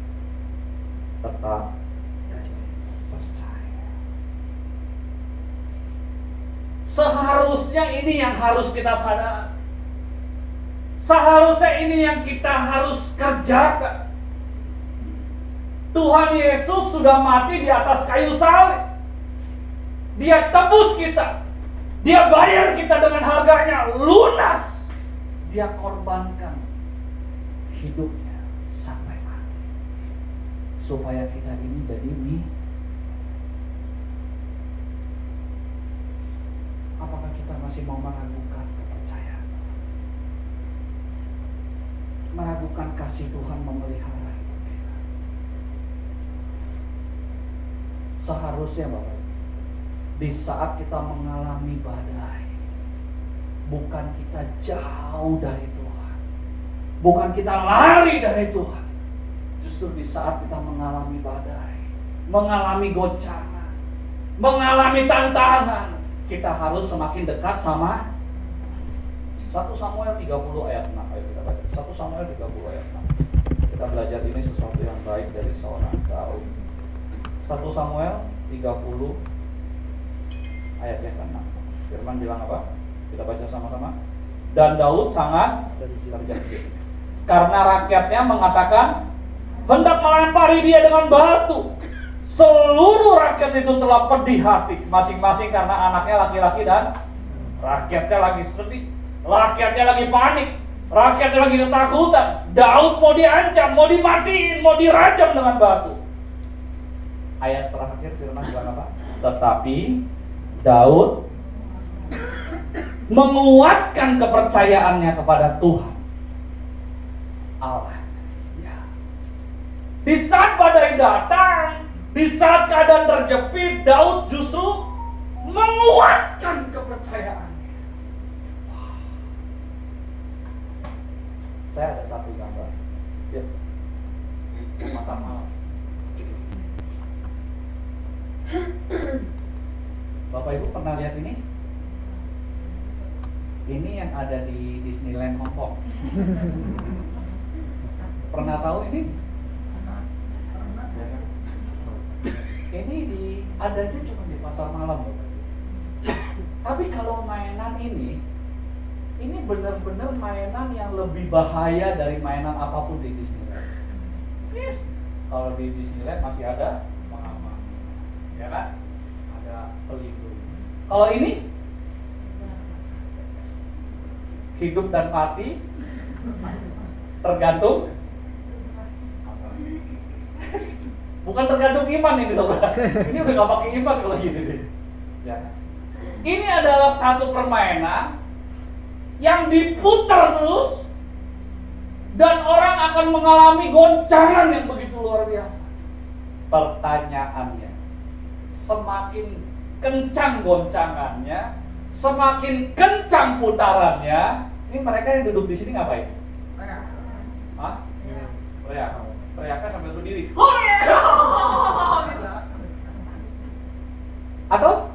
tetap percaya. Seharusnya ini yang harus kita sadar. Seharusnya ini yang kita harus kerjakan. Tuhan Yesus sudah mati di atas kayu salib. Dia tebus kita. Dia bayar kita dengan harganya lunas. Dia korbankan hidupnya sampai mati. Supaya kita ini jadi apakah kita masih mau meragukan kepercayaan? Meragukan kasih Tuhan memelihara hidup kita. Seharusnya Bapak, di saat kita mengalami badai, bukan kita jauh dari Tuhan, bukan kita lari dari Tuhan. Justru di saat kita mengalami badai, mengalami goncangan, mengalami tantangan, kita harus semakin dekat sama 1 Samuel 30 ayat 6. Ayo kita baca 1 Samuel 30 ayat 6. Kita belajar ini sesuatu yang baik dari seorang Daud. 1 Samuel 30 ayat yang ke-6. Firman bilang apa? Kita baca sama-sama. Dan Daud sangat terjepit karena rakyatnya mengatakan hendak melempari dia dengan batu. Seluruh rakyat itu telah pedih hati, masing-masing karena anaknya laki-laki dan rakyatnya lagi sedih, rakyatnya lagi panik, rakyatnya lagi ketakutan. Daud mau diancam, mau dimatiin, mau dirajam dengan batu. Ayat terakhir firman bilang apa? Tetapi Daud menguatkan kepercayaannya kepada Tuhan Allah. Ya. Di saat badai datang, di saat keadaan terjepit, Daud justru menguatkan kepercayaannya. Saya ada satu gambar. Ya. Masa malam. Bapak Ibu pernah lihat ini? Ini yang ada di Disneyland Hong Kong. Pernah tahu ini? Ini adanya cuma di pasar malam, Bapak. Tapi kalau mainan ini benar-benar mainan yang lebih bahaya dari mainan apapun di Disneyland. Yes. Kalau di Disneyland masih ada pengaman, ya kan? Ada pelindung. Kalau ini hidup dan mati tergantung, bukan tergantung iman ini loh. Ini udah gak pakai iman kalau gini deh. Ya. Ini adalah satu permainan yang diputar terus dan orang akan mengalami goncangan yang begitu luar biasa. Pertanyaannya, semakin kencang goncangannya, semakin kencang putarannya, ini mereka yang duduk di sini ngapain? Hah? Teriakan sambil berdiri. Atau?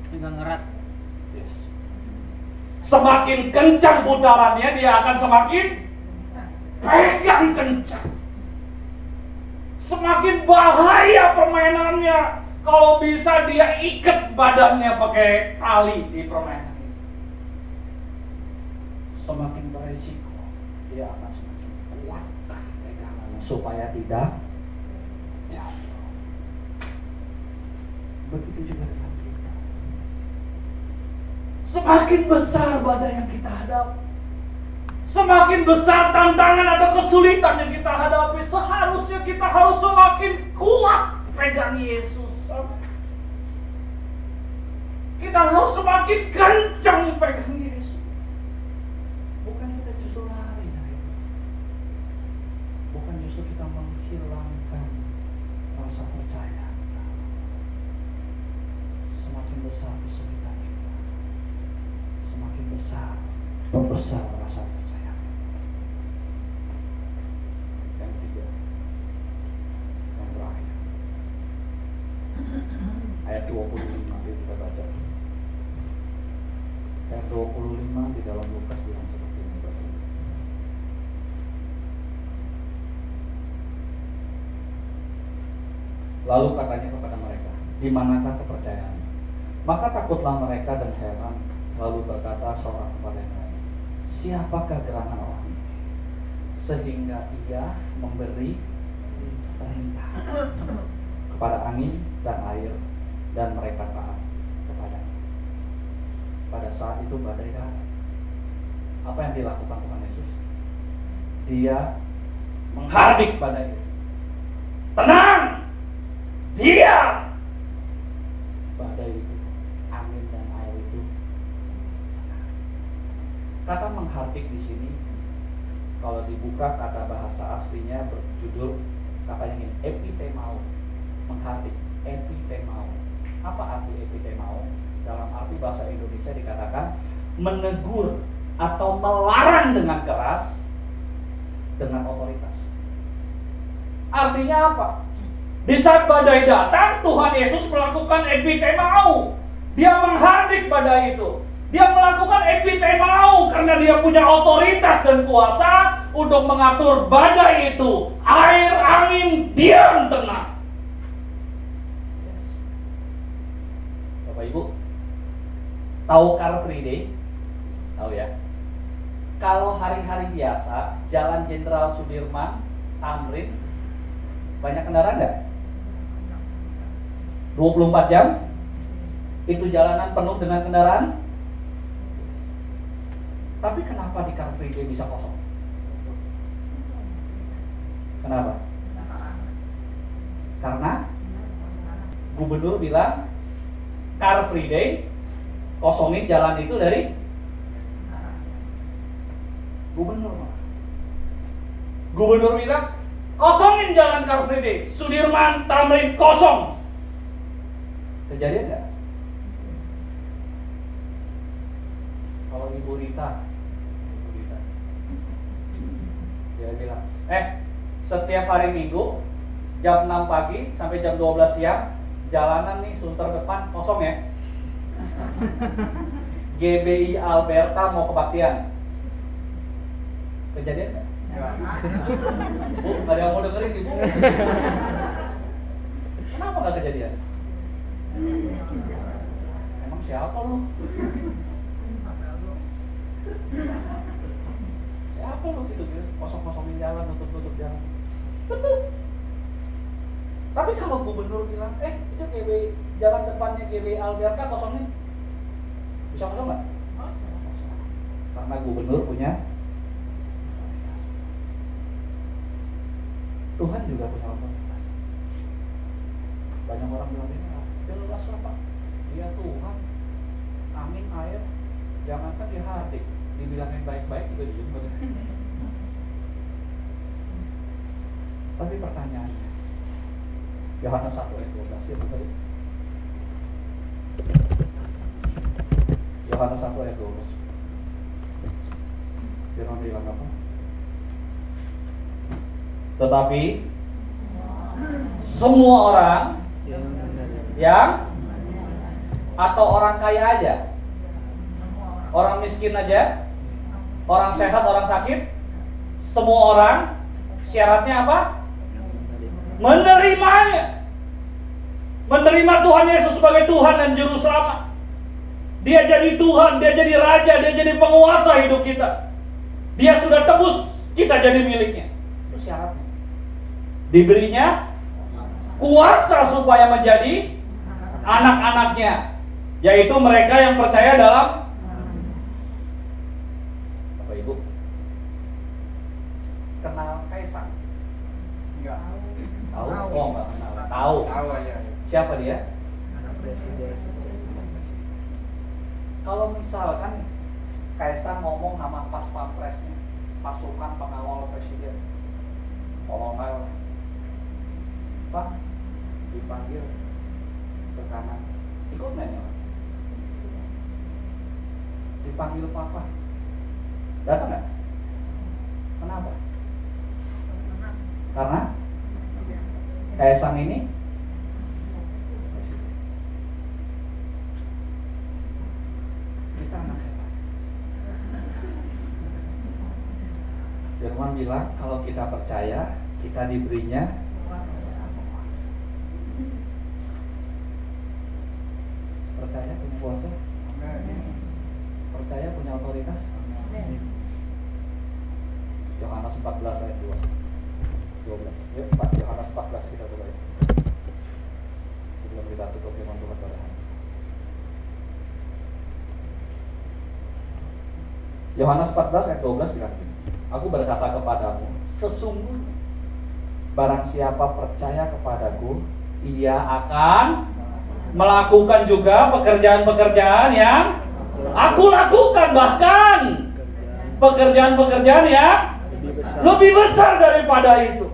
Pegang erat. Yes. Semakin kencang putarannya, dia akan semakin pegang kencang. Semakin bahaya permainannya kalau bisa dia ikat badannya pakai tali di permainan ini. Semakin beresiko, dia akan semakin kuat pegangannya supaya tidak jatuh. Begitu juga dengan kita. Semakin besar badai yang kita hadapi, semakin besar tantangan atau kesulitan yang kita hadapi, seharusnya kita harus semakin kuat pegang Yesus. Kita harus semakin kencang pegang Yesus. Bukan kita justru lari dari itu. Bukan justru kita menghilangkan rasa percaya kita. Semakin besar kesulitan kita, semakin besar rasa percaya. Yang ketiga, yang terakhir, ayat 25 nanti kita baca. Ayat 25 di dalam Lukas bilang seperti ini, Bapak. Lalu katanya kepada mereka, di manakah kepercayaan? Maka takutlah mereka dan heran. Lalu berkata seorang kepada yang lain, siapakah gerangan orang ini, sehingga ia memberi perintah kepada angin dan air, dan mereka taat kepadanya. Pada saat itu badai datang. Apa yang dilakukan Tuhan Yesus? Dia menghardik badai itu. Tenang, diam. Badai itu, angin dan air itu. Kata menghardik di sini, kalau dibuka kata bahasa aslinya berjudul katanya ini epitemao. Menghardik, epitemao. Apa arti epitemao? Dalam arti bahasa Indonesia dikatakan menegur atau melarang dengan keras dengan otoritas. Artinya apa? Di saat badai datang, Tuhan Yesus melakukan epitemao. Dia menghardik badai itu. Dia melakukan epitemao karena dia punya otoritas dan kuasa untuk mengatur badai itu. Air, angin, diam, tenang. Bapak Ibu, tahu Car Free Day? Tahu ya? Kalau hari-hari biasa, Jalan Jenderal Sudirman, Tamrin, banyak kendaraan nggak? 24 jam? Itu jalanan penuh dengan kendaraan? Tapi kenapa di Car Free Day bisa kosong? Kenapa? Karena gubernur bilang Car Free Day, kosongin jalan itu dari gubernur. Gubernur bilang kosongin jalan Car Free Day, Sudirman, Tamrin kosong. Kejadian nggak? Kalau Ibu Rita, dia bilang, setiap hari Minggu jam 6 pagi sampai jam 12 siang jalanan nih Sunter depan kosong ya. GBI Alberta mau kebaktian. Kejadian nggak? Bu, nggak ada yang mau dengerin Ibu. Kenapa nggak kejadian? Emang siapa lu? Siapa lu gitu? Kosong-kosongin jalan, nutup-nutup jalan. Betul. Tapi kalau gubernur bilang, itu GBI jalan depannya GBI Alberta kosongin, bisa kosong nggak? Karena gubernur punya. Tuhan juga punya otoritas. Banyak orang bilang ini, jelas lah Pak. Dia Tuhan, angin, air, jangankan di hati, dibilangin baik-baik juga diem. Tapi pertanyaannya, Yohanes 1 ayat 12 ya betul. Yohanes 1 ayat 12. Firman bilang apa? Tetapi semua orang yang atau orang kaya aja, orang miskin aja, orang sehat, orang sakit, semua orang syaratnya apa? Menerimanya, menerima Tuhan Yesus sebagai Tuhan dan Juru Selamat. Dia jadi Tuhan, dia jadi Raja, dia jadi penguasa hidup kita. Dia sudah tebus kita jadi miliknya. Itu syaratnya. Diberinya kuasa supaya menjadi anak-anaknya, yaitu mereka yang percaya dalam Bapak Ibu kenal Kaisang? Enggak. Tahu? Oh, enggak kenal. Tahu. Tahu aja. Siapa dia? Anak presiden. Kalau misalkan Kaisang ngomong nama pas pampresnya, pasukan pengawal presiden, kolonel, Pak, dipanggil ke kanan, ikut nanya. Dipanggil Papa, datang nggak? Kenapa? Karena Kaisang ini kita anak hebat. Firman bilang kalau kita percaya, kita diberinya percaya punya kuasa, percaya punya otoritas. Yohanes 14 ayat 12. Yuk, Yohanes 14 kita coba. Sebelum kita tutup firman Tuhan pada hari. Yohanes 14 ayat 12 bilang begini. Aku berkata kepadamu, sesungguhnya barang siapa percaya kepadaku, ia akan melakukan juga pekerjaan-pekerjaan yang aku lakukan, bahkan pekerjaan-pekerjaan yang lebih besar daripada itu.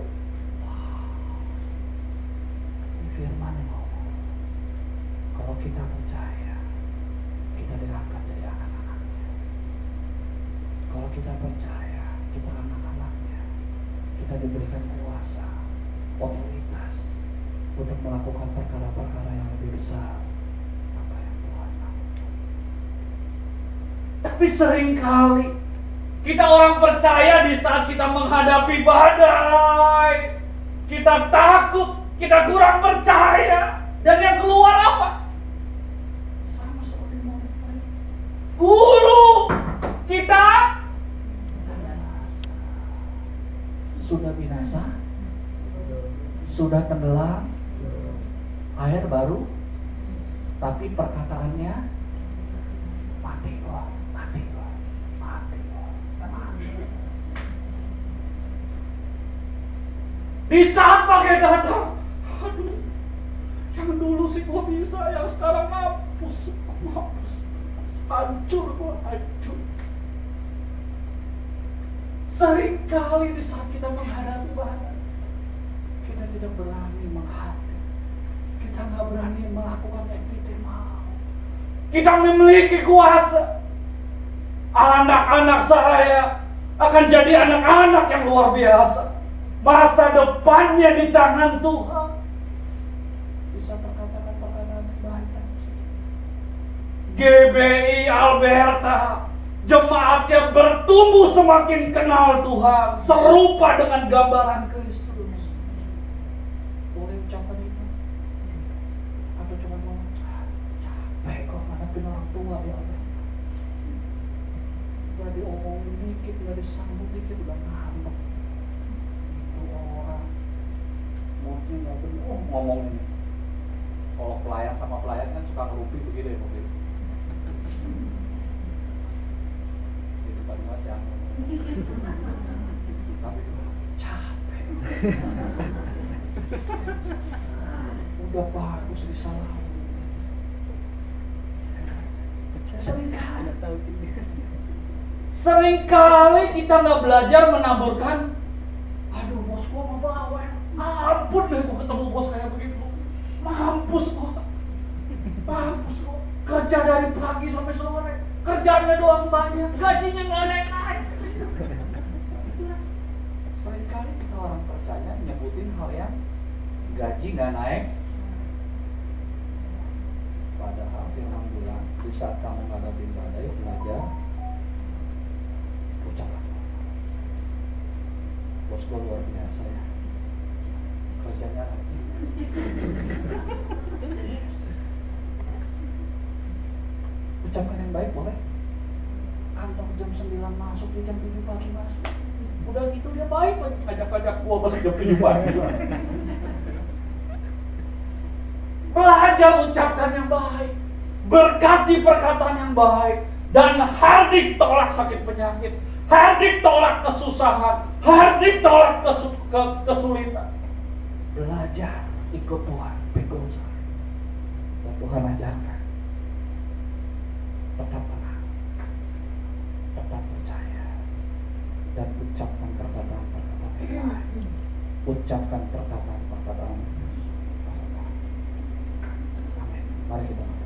Firman yang ngomong, kalau kita percaya, kita diangkat jadi anak-anaknya. Kalau kita percaya, kita anak-anaknya, kita diberikan kuasa, otoritas untuk melakukan perkara-perkara yang lebih besar apa yang Tuhan lakukan. Tapi seringkali kita orang percaya di saat kita menghadapi badai, kita takut, kita kurang percaya, dan yang keluar apa? Sama seperti murid-murid. Guru, kita sudah binasa, sudah tenggelam, air baru, tapi perkataannya mati Lord, mati Lord, mati Lord, mati. Di saat pakai datang, aduh, yang dulu sih gua bisa, yang sekarang mampus, hancur gua, hancur. Seringkali di saat kita menghadapi badai, kita tidak berani menghadapi, kita nggak berani melakukan epidema. Kita memiliki kuasa. Anak-anak saya akan jadi anak-anak yang luar biasa. Masa depannya di tangan Tuhan. Bisa perkataan-perkataan banyak. GBI Alberta, jemaatnya bertumbuh semakin kenal Tuhan, serupa dengan gambaran Kristus. Boleh ucapan itu? Atau cuma ngomong, capek kok ngadepin orang tua ya Allah. Udah diomongin dikit, udah disambut dikit, udah ngambek. Itu orang mungkin nggak benar ngomong ini. Kalau pelayan sama pelayan kan suka ngerupi begitu ya mungkin. Di depan masih yang tapi capek. Udah bagus disalahin. Seringkali kita nggak belajar menaburkan. Aduh, bos gua mau bawel. Ampun deh gua ketemu bos kayak begitu. Mampus gua. Kerja dari pagi sampai sore. Kerjanya doang banyak, gajinya nggak naik-naik. Seringkali kita orang percaya nyebutin hal yang gaji nggak naik. Padahal firman bilang, di saat kamu menghadapi badai, belajar ucapan. Bos gue luar biasa ya, kerjanya rajin. Ucapkan yang baik boleh. Kantor jam 9 masuk, dia jam 7 pagi masuk. Udah gitu dia baik, ajak-ajak gua pas jam 7 pagi. Belajar ucapkan yang baik, berkati perkataan yang baik, dan hardik tolak sakit penyakit, hardik tolak kesusahan, hardik tolak kesulitan. Belajar ikut Tuhan, pikul saya. Dan Tuhan ajarkan, tetap tenang, tetap percaya, dan ucapkan perkataan-perkataan yang baik. Ucapkan perkataan-perkataan yang baik. Amin. Mari kita berdoa.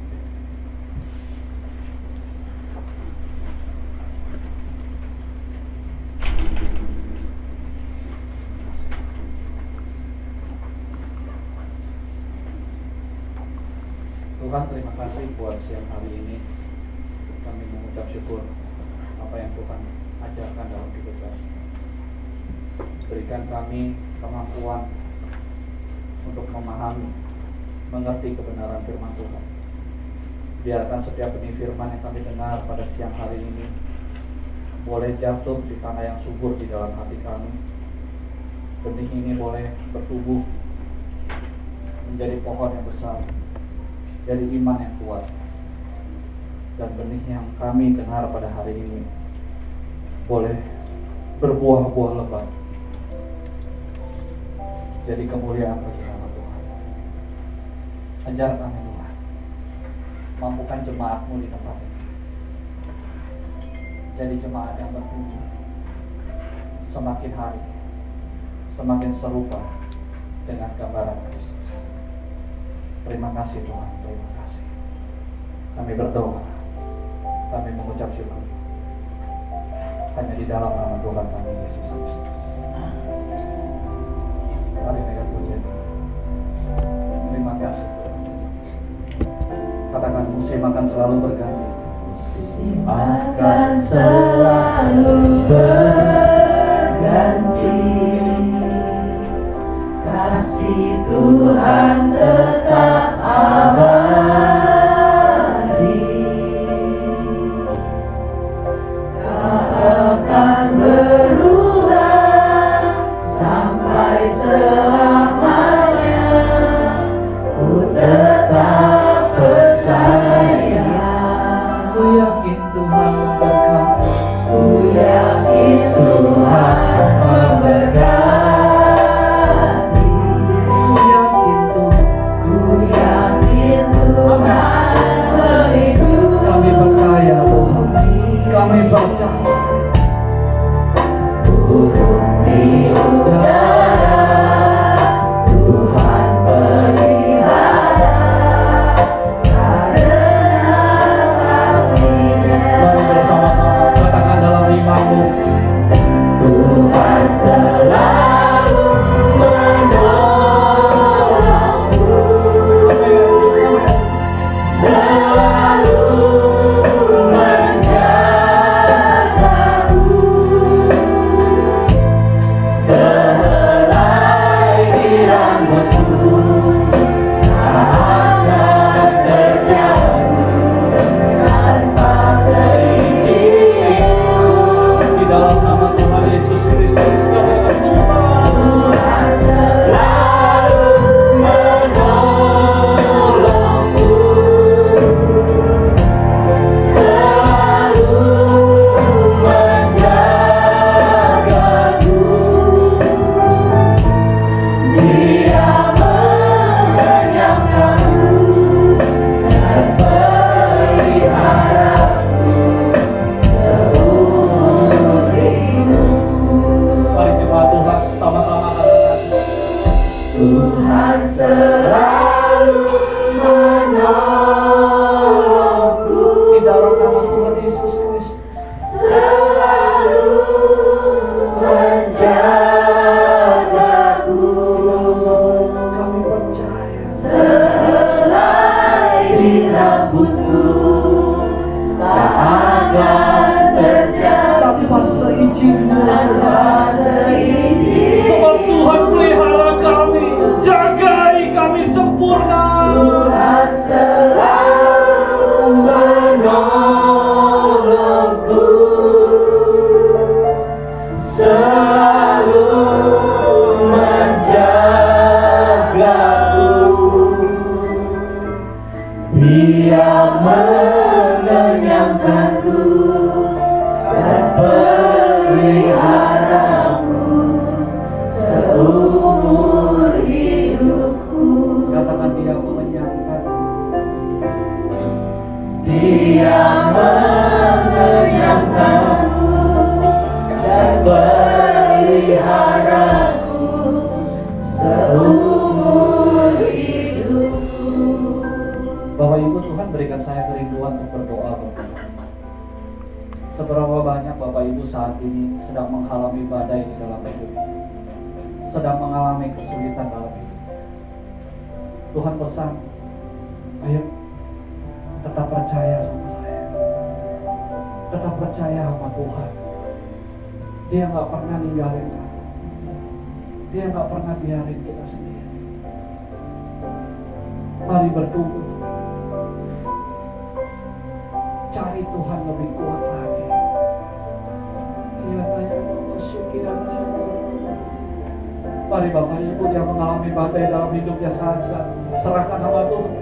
Tuhan, terima kasih buat siang hari ini. Kami mengucap syukur apa yang Tuhan ajarkan dalam hidup kami. Berikan kami kemampuan untuk memahami, mengerti kebenaran firman Tuhan. Biarkan setiap benih firman yang kami dengar pada siang hari ini boleh jatuh di tanah yang subur di dalam hati kami. Benih ini boleh bertumbuh menjadi pohon yang besar, jadi iman yang kuat. Dan benih yang kami dengar pada hari ini boleh berbuah-buah lebat, jadi kemuliaan bagi nama Tuhan. Ajar kami Tuhan, mampukan jemaat-Mu di tempat ini jadi jemaat yang bertumbuh semakin hari semakin serupa dengan gambaran Kristus. Terima kasih Tuhan, terima kasih. Kami berdoa, kami mengucap syukur hanya di dalam nama Tuhan kami Yesus Kristus. Mari kita puji Tuhan. Terima kasih Tuhan. Katakan, musim akan selalu berganti. Musim akan selalu berganti. Kasih Tuhan tetap abadi. Tak akan berubah sampai selamanya. Ku tetap percaya. Ku yakin Tuhan memberkati. Ku yakin Tuhan memberkati. Ku yakin Tuhan. Ku yakin Tuhan melindungi. Kami percaya Tuhan. Kami percaya. Burung di udara Tuhan pelihara karena kasih-Nya. Mari bersama-sama katakan dalam imanmu. Tuhan selalu menolongku, selalu menjaganya. peliharaku seumur hidupku. Katakan Dia mengenyangkanku. Dia mengenyangkanku dan peliharaku seumur hidupku. Bapak Ibu, Tuhan berikan saya kerinduan untuk berdoa. Seberapa banyak Bapak Ibu saat ini sedang mengalami badai di dalam hidup, sedang mengalami kesulitan dalam hidup. Tuhan pesan, ayo tetap percaya sama saya, tetap percaya sama Tuhan. Dia gak pernah ninggalin kamu, Dia gak pernah biarin kita sendiri. Mari bertumbuh, cari Tuhan lebih kuat lagi. Mari Bapak Ibu yang mengalami badai dalam hidupnya saja, serahkan sama Tuhan.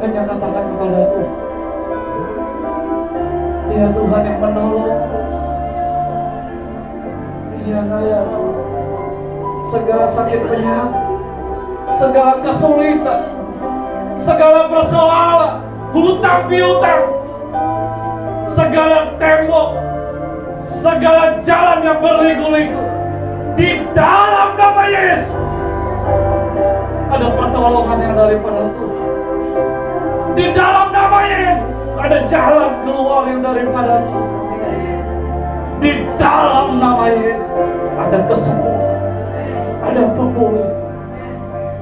Hanya katakan kepada Tuhan, Dia Tuhan yang menolong. Segala sakit penyakit, segala kesulitan, segala persoalan, hutang piutang, segala tembok, segala jalan yang berliku-liku, di dalam nama Yesus ada pertolongan yang daripada Tuhan. Di dalam nama Yesus ada jalan keluar yang daripada Tuhan. Di dalam nama Yesus ada kesembuhan, ada pemulihan.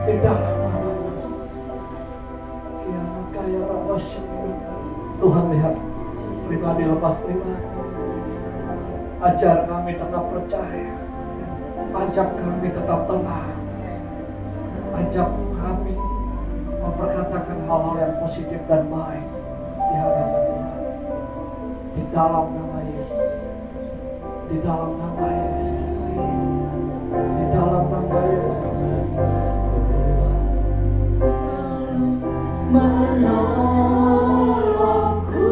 Di dalam nama Yesus. Tuhan lihat pribadi lepas pribadi. Ajar kami tetap percaya, ajak kami tetap tenang, ajak kami memperkatakan hal-hal yang positif dan baik di hadapan Tuhan. Di dalam nama Yesus, di dalam nama Yesus, di dalam nama Yesus. Menolongku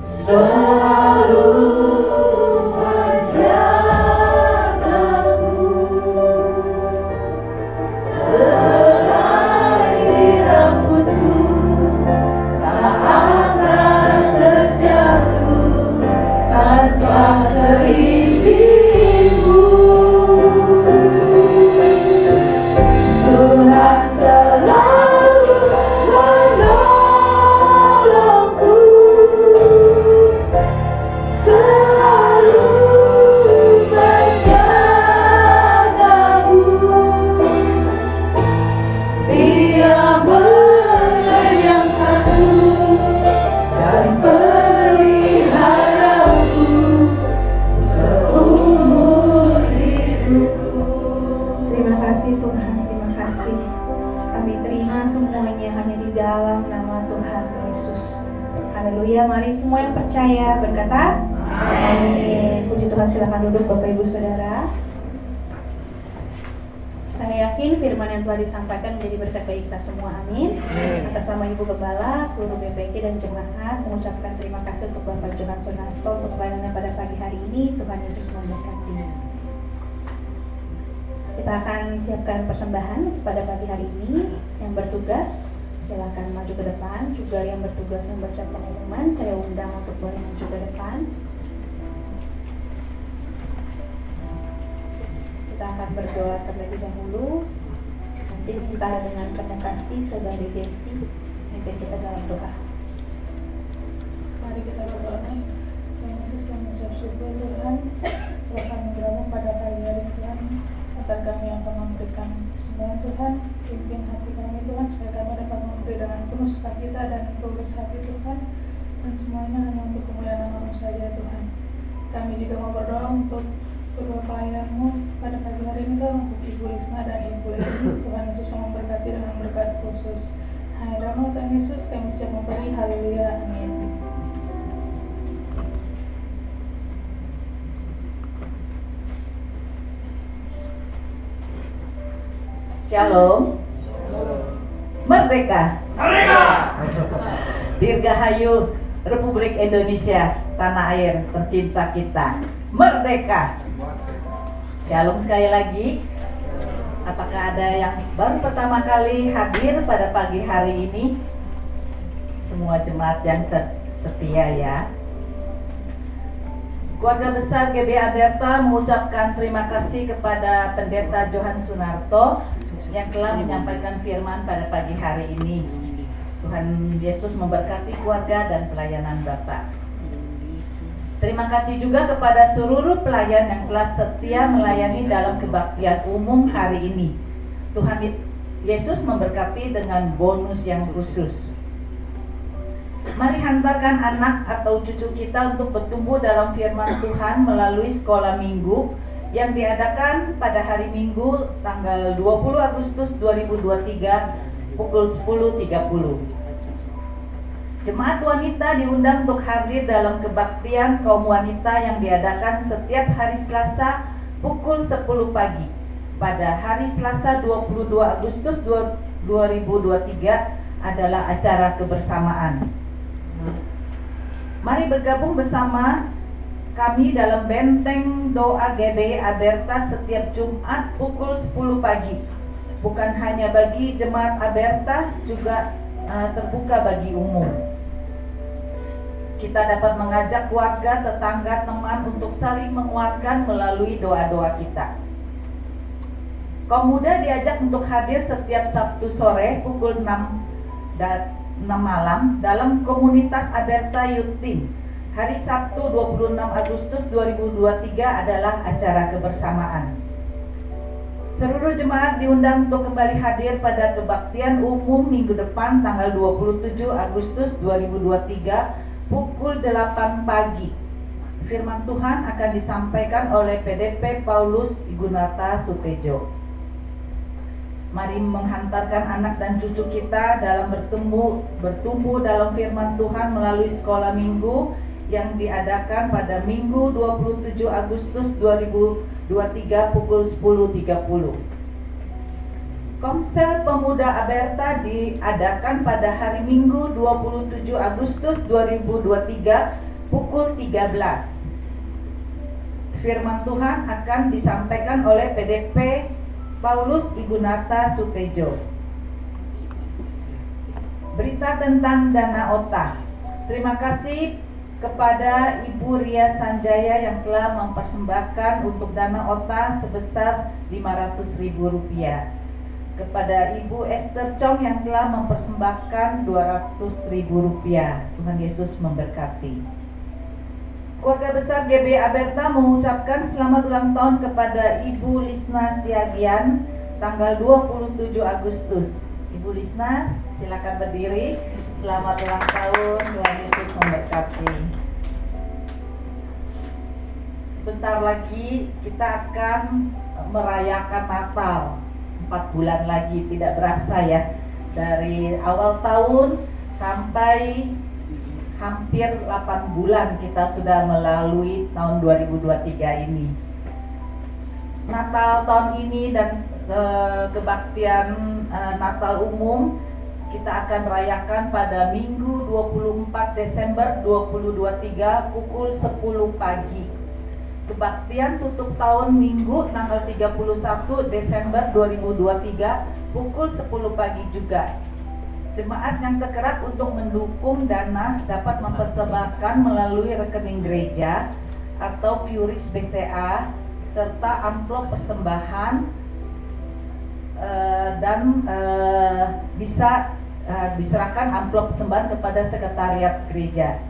selalu menjagaku, selai di rambutku tak akan terjatuh tanpa seizinku. Tuhan selalu menolongku, selalu menjagaku. Dia mengenyangkanku dan peliharaku seumur hidupku. Terima kasih Tuhan, terima kasih. Kami terima semuanya hanya di dalam nama Tuhan Yesus. Haleluya. Mari semua yang percaya berkata amin. Puji Tuhan, silakan duduk Bapak Ibu Saudara. Saya yakin firman yang telah disampaikan menjadi berkat bagi kita semua, amin. Atas nama Ibu Gembala, seluruh BPK dan jemaat mengucapkan terima kasih untuk Bapak Johan Sonarto untuk pelayanannya pada pagi hari ini. Tuhan Yesus memberkati. Kita akan siapkan persembahan pada pagi hari ini. Yang bertugas silakan maju ke depan. Juga yang bertugas membaca pengumuman, saya undang untuk boleh maju ke depan. Kita akan berdoa terlebih dahulu. Nanti kita dengan penuh kasih saudari Desi memimpin kita dalam doa. Mari kita berdoa. Tuhan Yesus, kami mengucap syukur Tuhan atas anugerah-Mu pada pagi hari Tuhan. Serta kami yang akan memberikan semua Tuhan, pimpin hati kami Tuhan, supaya kami dapat memberi dengan penuh sukacita dan tulus hati Tuhan, dan semuanya hanya untuk kemuliaan nama-Mu saja Tuhan. Kami juga mau berdoa untuk kedua pelayan-Mu pada pagi hari ini Tuhan, untuk Ibu Risma dan Ibu Eni. Tuhan Yesus yang memberkati dengan berkat khusus. Hanya dalam Tuhan Yesus kami siap memberi. Haleluya, amin. Shalom. Merdeka! Merdeka! Dirgahayu Republik Indonesia, tanah air tercinta kita. Merdeka! Shalom sekali lagi. Apakah ada yang baru pertama kali hadir pada pagi hari ini? Semua jemaat yang setia ya. Keluarga besar GBA Aberta mengucapkan terima kasih kepada Pendeta Johan Sunarto yang telah menyampaikan firman pada pagi hari ini. Tuhan Yesus memberkati keluarga dan pelayanan Bapak. Terima kasih juga kepada seluruh pelayan yang telah setia melayani dalam kebaktian umum hari ini. Tuhan Yesus memberkati dengan bonus yang khusus. Mari hantarkan anak atau cucu kita untuk bertumbuh dalam firman Tuhan melalui sekolah minggu yang diadakan pada hari Minggu tanggal 20 Agustus 2023 pukul 10.30. Jemaat wanita diundang untuk hadir dalam kebaktian kaum wanita yang diadakan setiap hari Selasa pukul 10 pagi. Pada hari Selasa 22 Agustus 2023 adalah acara kebersamaan. Mari bergabung bersama kami dalam benteng doa GBA Aberta setiap Jumat pukul 10 pagi. Bukan hanya bagi jemaat Aberta, juga terbuka bagi umum. Kita dapat mengajak keluarga, tetangga, teman untuk saling menguatkan melalui doa-doa kita. Kaum muda diajak untuk hadir setiap Sabtu sore pukul 6 malam dalam komunitas Aberta Youth Team. Hari Sabtu 26 Agustus 2023 adalah acara kebersamaan. Seluruh jemaat diundang untuk kembali hadir pada kebaktian umum minggu depan tanggal 27 Agustus 2023 pukul 8 pagi. Firman Tuhan akan disampaikan oleh PDP Paulus Igunarta Sutejo. Mari menghantarkan anak dan cucu kita dalam bertumbuh dalam firman Tuhan melalui sekolah minggu yang diadakan pada Minggu 27 Agustus 2023 pukul 10.30. Komsel Pemuda Aberta diadakan pada hari Minggu 27 Agustus 2023 pukul 13. Firman Tuhan akan disampaikan oleh PDP Paulus Igunarta Sutejo. Berita tentang dana OTA. Terima kasih kepada Ibu Ria Sanjaya yang telah mempersembahkan untuk dana OTA sebesar Rp500.000. Kepada Ibu Esther Chong yang telah mempersembahkan Rp200.000. Tuhan Yesus memberkati. Keluarga besar GBA Aberta mengucapkan selamat ulang tahun kepada Ibu Lisna Siagian tanggal 27 Agustus. Ibu Lisna, silakan berdiri. Selamat ulang tahun, Tuhan Yesus memberkati. Sebentar lagi kita akan merayakan Natal. 4 bulan lagi, tidak berasa ya. Dari awal tahun sampai hampir 8 bulan kita sudah melalui tahun 2023 ini. Natal tahun ini dan kebaktian Natal umum kita akan rayakan pada Minggu 24 Desember 2023 pukul 10 pagi. Kebaktian tutup tahun Minggu tanggal 31 Desember 2023 pukul 10 pagi juga. Jemaat yang tergerak untuk mendukung dana dapat mempersembahkan melalui rekening gereja atau QRIS BCA serta amplop persembahan dan bisa diserahkan amplop persembahan kepada sekretariat gereja.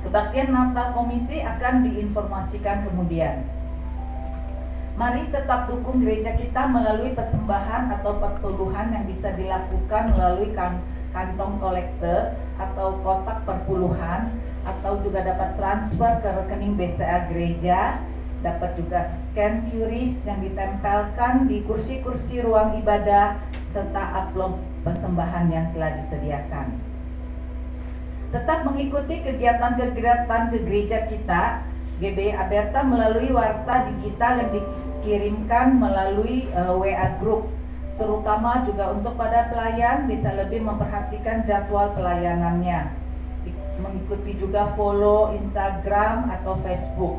Kebaktian Natal komisi akan diinformasikan kemudian. Mari tetap dukung gereja kita melalui persembahan atau perpuluhan yang bisa dilakukan melalui kantong kolektor atau kotak perpuluhan, atau juga dapat transfer ke rekening BCA gereja. Dapat juga scan QRIS yang ditempelkan di kursi-kursi ruang ibadah serta amplop persembahan yang telah disediakan. Tetap mengikuti kegiatan-kegiatan ke gereja kita, GBA Aberta melalui warta digital yang dikirimkan melalui WA Group. terutama juga untuk pada pelayan bisa lebih memperhatikan jadwal pelayanannya, mengikuti juga follow Instagram atau Facebook.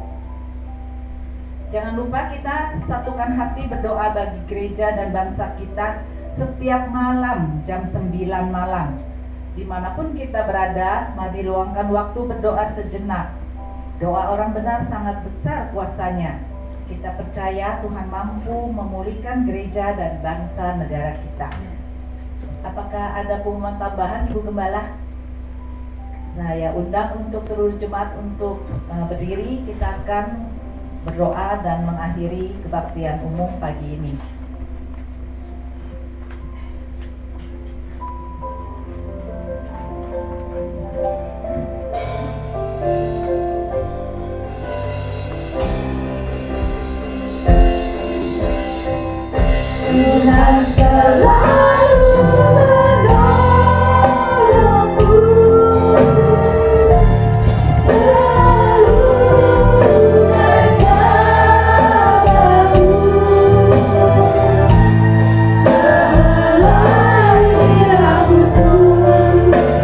Jangan lupa kita satukan hati berdoa bagi gereja dan bangsa kita setiap malam jam 9 malam. Dimanapun kita berada, mari luangkan waktu berdoa sejenak. Doa orang benar sangat besar kuasanya. Kita percaya Tuhan mampu memulihkan gereja dan bangsa negara kita. Apakah ada pengumuman tambahan, Ibu Gembala? Saya undang untuk seluruh jemaat untuk berdiri. Kita akan berdoa dan mengakhiri kebaktian umum pagi ini. Tuhan selalu menolongku, selalu menjagaku, selai rambutku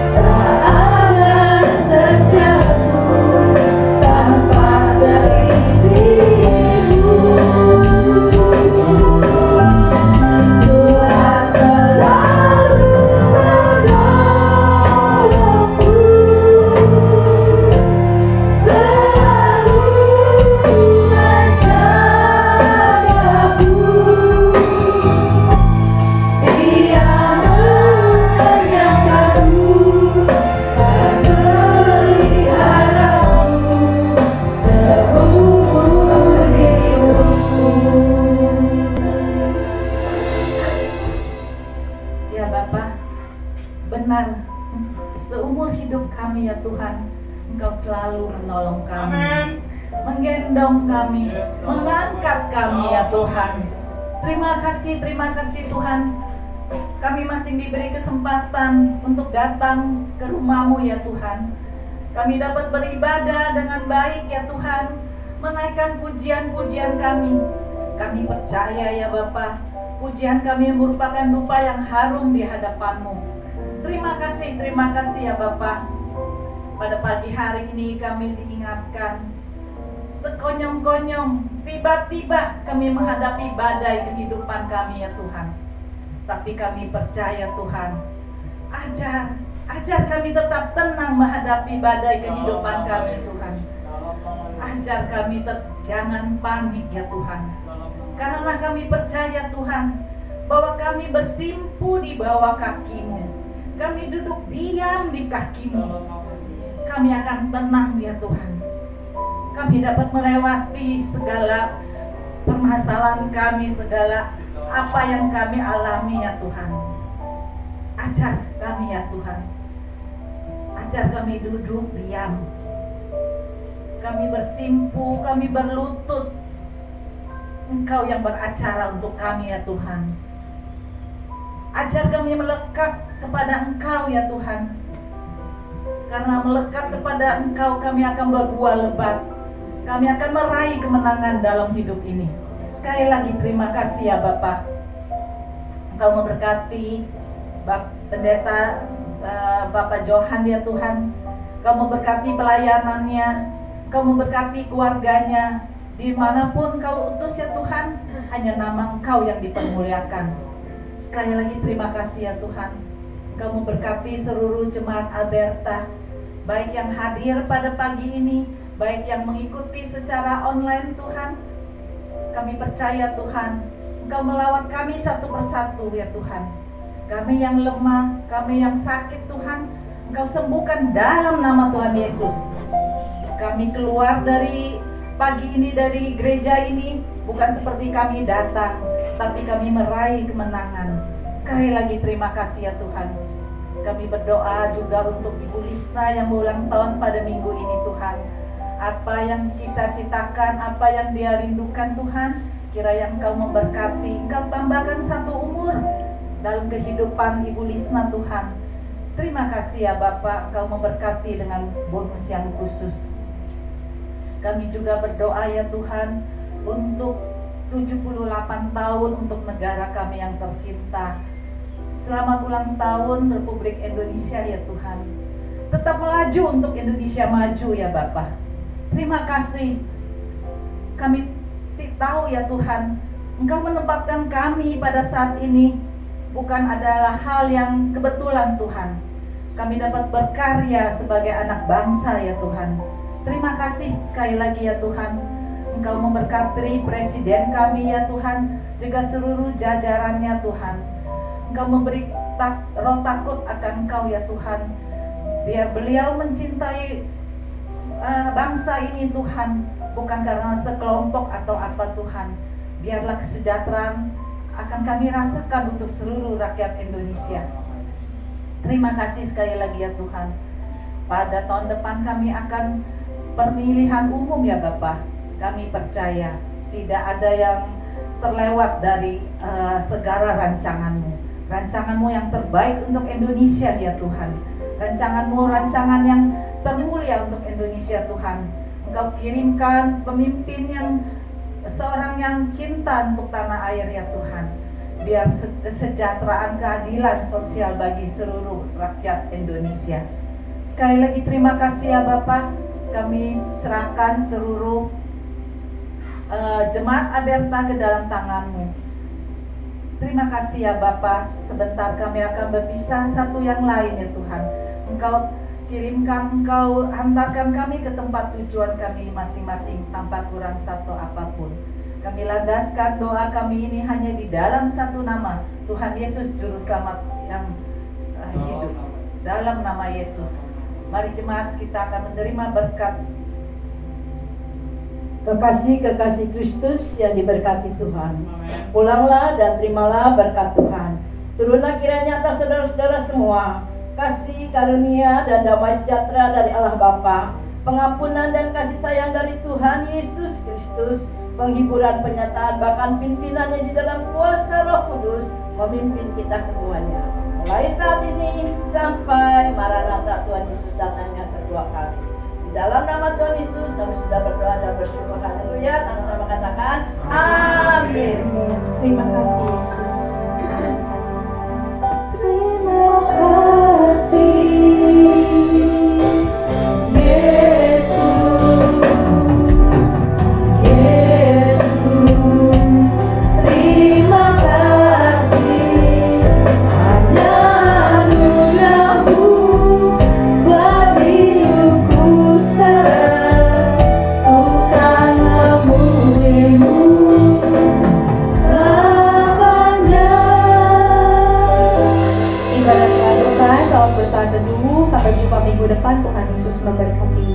tak akan terjatuh tanpa seizinku. Tuhan selalu menolongku, selalu menjagaku. Dia mengenyangkanku dan memeliharaku seumur hidupku. Ya Bapa, benar, seumur hidup kami ya Tuhan, Engkau selalu menolong kami, menggendong kami, mengangkat kami ya Tuhan. Terima kasih Tuhan. Kami masih diberi kesempatan untuk datang ke rumah-Mu ya Tuhan. Kami dapat beribadah dengan baik ya Tuhan, menaikkan pujian-pujian kami. Kami percaya ya Bapa, pujian kami merupakan dupa yang harum di hadapan-Mu. Terima kasih ya Bapa. Pada pagi hari ini kami diingatkan, sekonyong-konyong, tiba-tiba kami menghadapi badai kehidupan kami ya Tuhan. Tapi kami percaya Tuhan, ajar kami tetap tenang menghadapi badai kehidupan kami Tuhan. Ajar kami jangan panik ya Tuhan. Karena kami percaya Tuhan, bahwa kami bersimpu di bawah kaki-Mu. Kami duduk diam di kaki-Mu. Kami akan tenang ya Tuhan. Kami dapat melewati segala permasalahan kami, segala apa yang kami alami ya Tuhan. Ajar kami ya Tuhan. Ajar kami duduk diam. Kami bersimpu, kami berlutut. Engkau yang beracara untuk kami ya Tuhan. Ajar kami melekat kepada Engkau ya Tuhan. Karena melekat kepada Engkau kami akan berbuah lebat. Kami akan meraih kemenangan dalam hidup ini. Sekali lagi terima kasih ya Bapak. Engkau memberkati pendeta Bapak Johan ya Tuhan. Engkau memberkati pelayanannya. Engkau memberkati keluarganya. Dimanapun Kau utus ya Tuhan, hanya nama Engkau yang dipermuliakan. Sekali lagi terima kasih ya Tuhan. Engkau memberkati seluruh jemaat Alberta, baik yang hadir pada pagi ini, baik yang mengikuti secara online Tuhan. Kami percaya Tuhan, Engkau melawat kami satu persatu ya Tuhan. Kami yang lemah, kami yang sakit Tuhan, Engkau sembuhkan dalam nama Tuhan Yesus. Kami keluar dari pagi ini dari gereja ini bukan seperti kami datang, tapi kami meraih kemenangan. Sekali lagi terima kasih ya Tuhan. Kami berdoa juga untuk Ibu Lisna yang berulang tahun pada minggu ini Tuhan. Apa yang cita-citakan, apa yang dia rindukan Tuhan, kiranya Engkau memberkati, Engkau tambahkan satu umur dalam kehidupan Ibu Lisna Tuhan. Terima kasih ya Bapak, Engkau memberkati dengan bonus yang khusus. Kami juga berdoa ya Tuhan untuk 78 tahun untuk negara kami yang tercinta. Selamat ulang tahun Republik Indonesia ya Tuhan. Tetap melaju untuk Indonesia maju ya Bapa. Terima kasih. Kami tahu ya Tuhan, Engkau menempatkan kami pada saat ini bukan adalah hal yang kebetulan Tuhan. Kami dapat berkarya sebagai anak bangsa ya Tuhan. Terima kasih sekali lagi ya Tuhan. Engkau memberkati presiden kami ya Tuhan, juga seluruh jajarannya Tuhan. Engkau memberi roh takut akan Engkau ya Tuhan. Biar beliau mencintai bangsa ini Tuhan, bukan karena sekelompok atau apa Tuhan. Biarlah kesejahteraan akan kami rasakan untuk seluruh rakyat Indonesia. Terima kasih sekali lagi ya Tuhan. Pada tahun depan kami akan pemilihan umum ya Bapak. Kami percaya tidak ada yang terlewat dari segala rancangan-Mu. Rancangan-Mu yang terbaik untuk Indonesia ya Tuhan. Rancangan-Mu rancangan yang termulia untuk Indonesia Tuhan. Engkau kirimkan pemimpin yang seorang yang cinta untuk tanah air ya Tuhan. Biar kesejahteraan, keadilan sosial bagi seluruh rakyat Indonesia. Sekali lagi terima kasih ya Bapak. Kami serahkan seluruh jemaat Aberta ke dalam tangan-Mu. Terima kasih ya Bapak. Sebentar kami akan berpisah satu yang lain ya Tuhan. Engkau kirimkan, Engkau hantarkan kami ke tempat tujuan kami masing-masing tanpa kurang satu apapun. Kami landaskan doa kami ini hanya di dalam satu nama, Tuhan Yesus Juru Selamat yang hidup. Dalam nama Yesus, mari jemaat kita akan menerima berkat. Kekasih-kekasih Kristus yang diberkati Tuhan, pulanglah dan terimalah berkat Tuhan. Turunlah kiranya atas saudara-saudara semua kasih, karunia, dan damai sejahtera dari Allah Bapa, pengampunan dan kasih sayang dari Tuhan Yesus Kristus, penghiburan penyataan bahkan pimpinannya di dalam kuasa Roh Kudus memimpin kita semuanya. Mulai saat ini sampai Maranatha Tuhan Yesus datangnya kedua kali. Di dalam nama Tuhan Yesus kami sudah berdoa dan bersyukur. Haleluya. Sama-sama katakan amin. Terima kasih Yesus. Terima kasih Yesus, Yesus, terima kasih hanya anugerah-Mu buat hidupku sekarang, bukan memuji-Mu selamanya. Ibadah telah selesai, selamat bersaat teduh. Sampai jumpa minggu depan. Tuhan Yesus memberkati.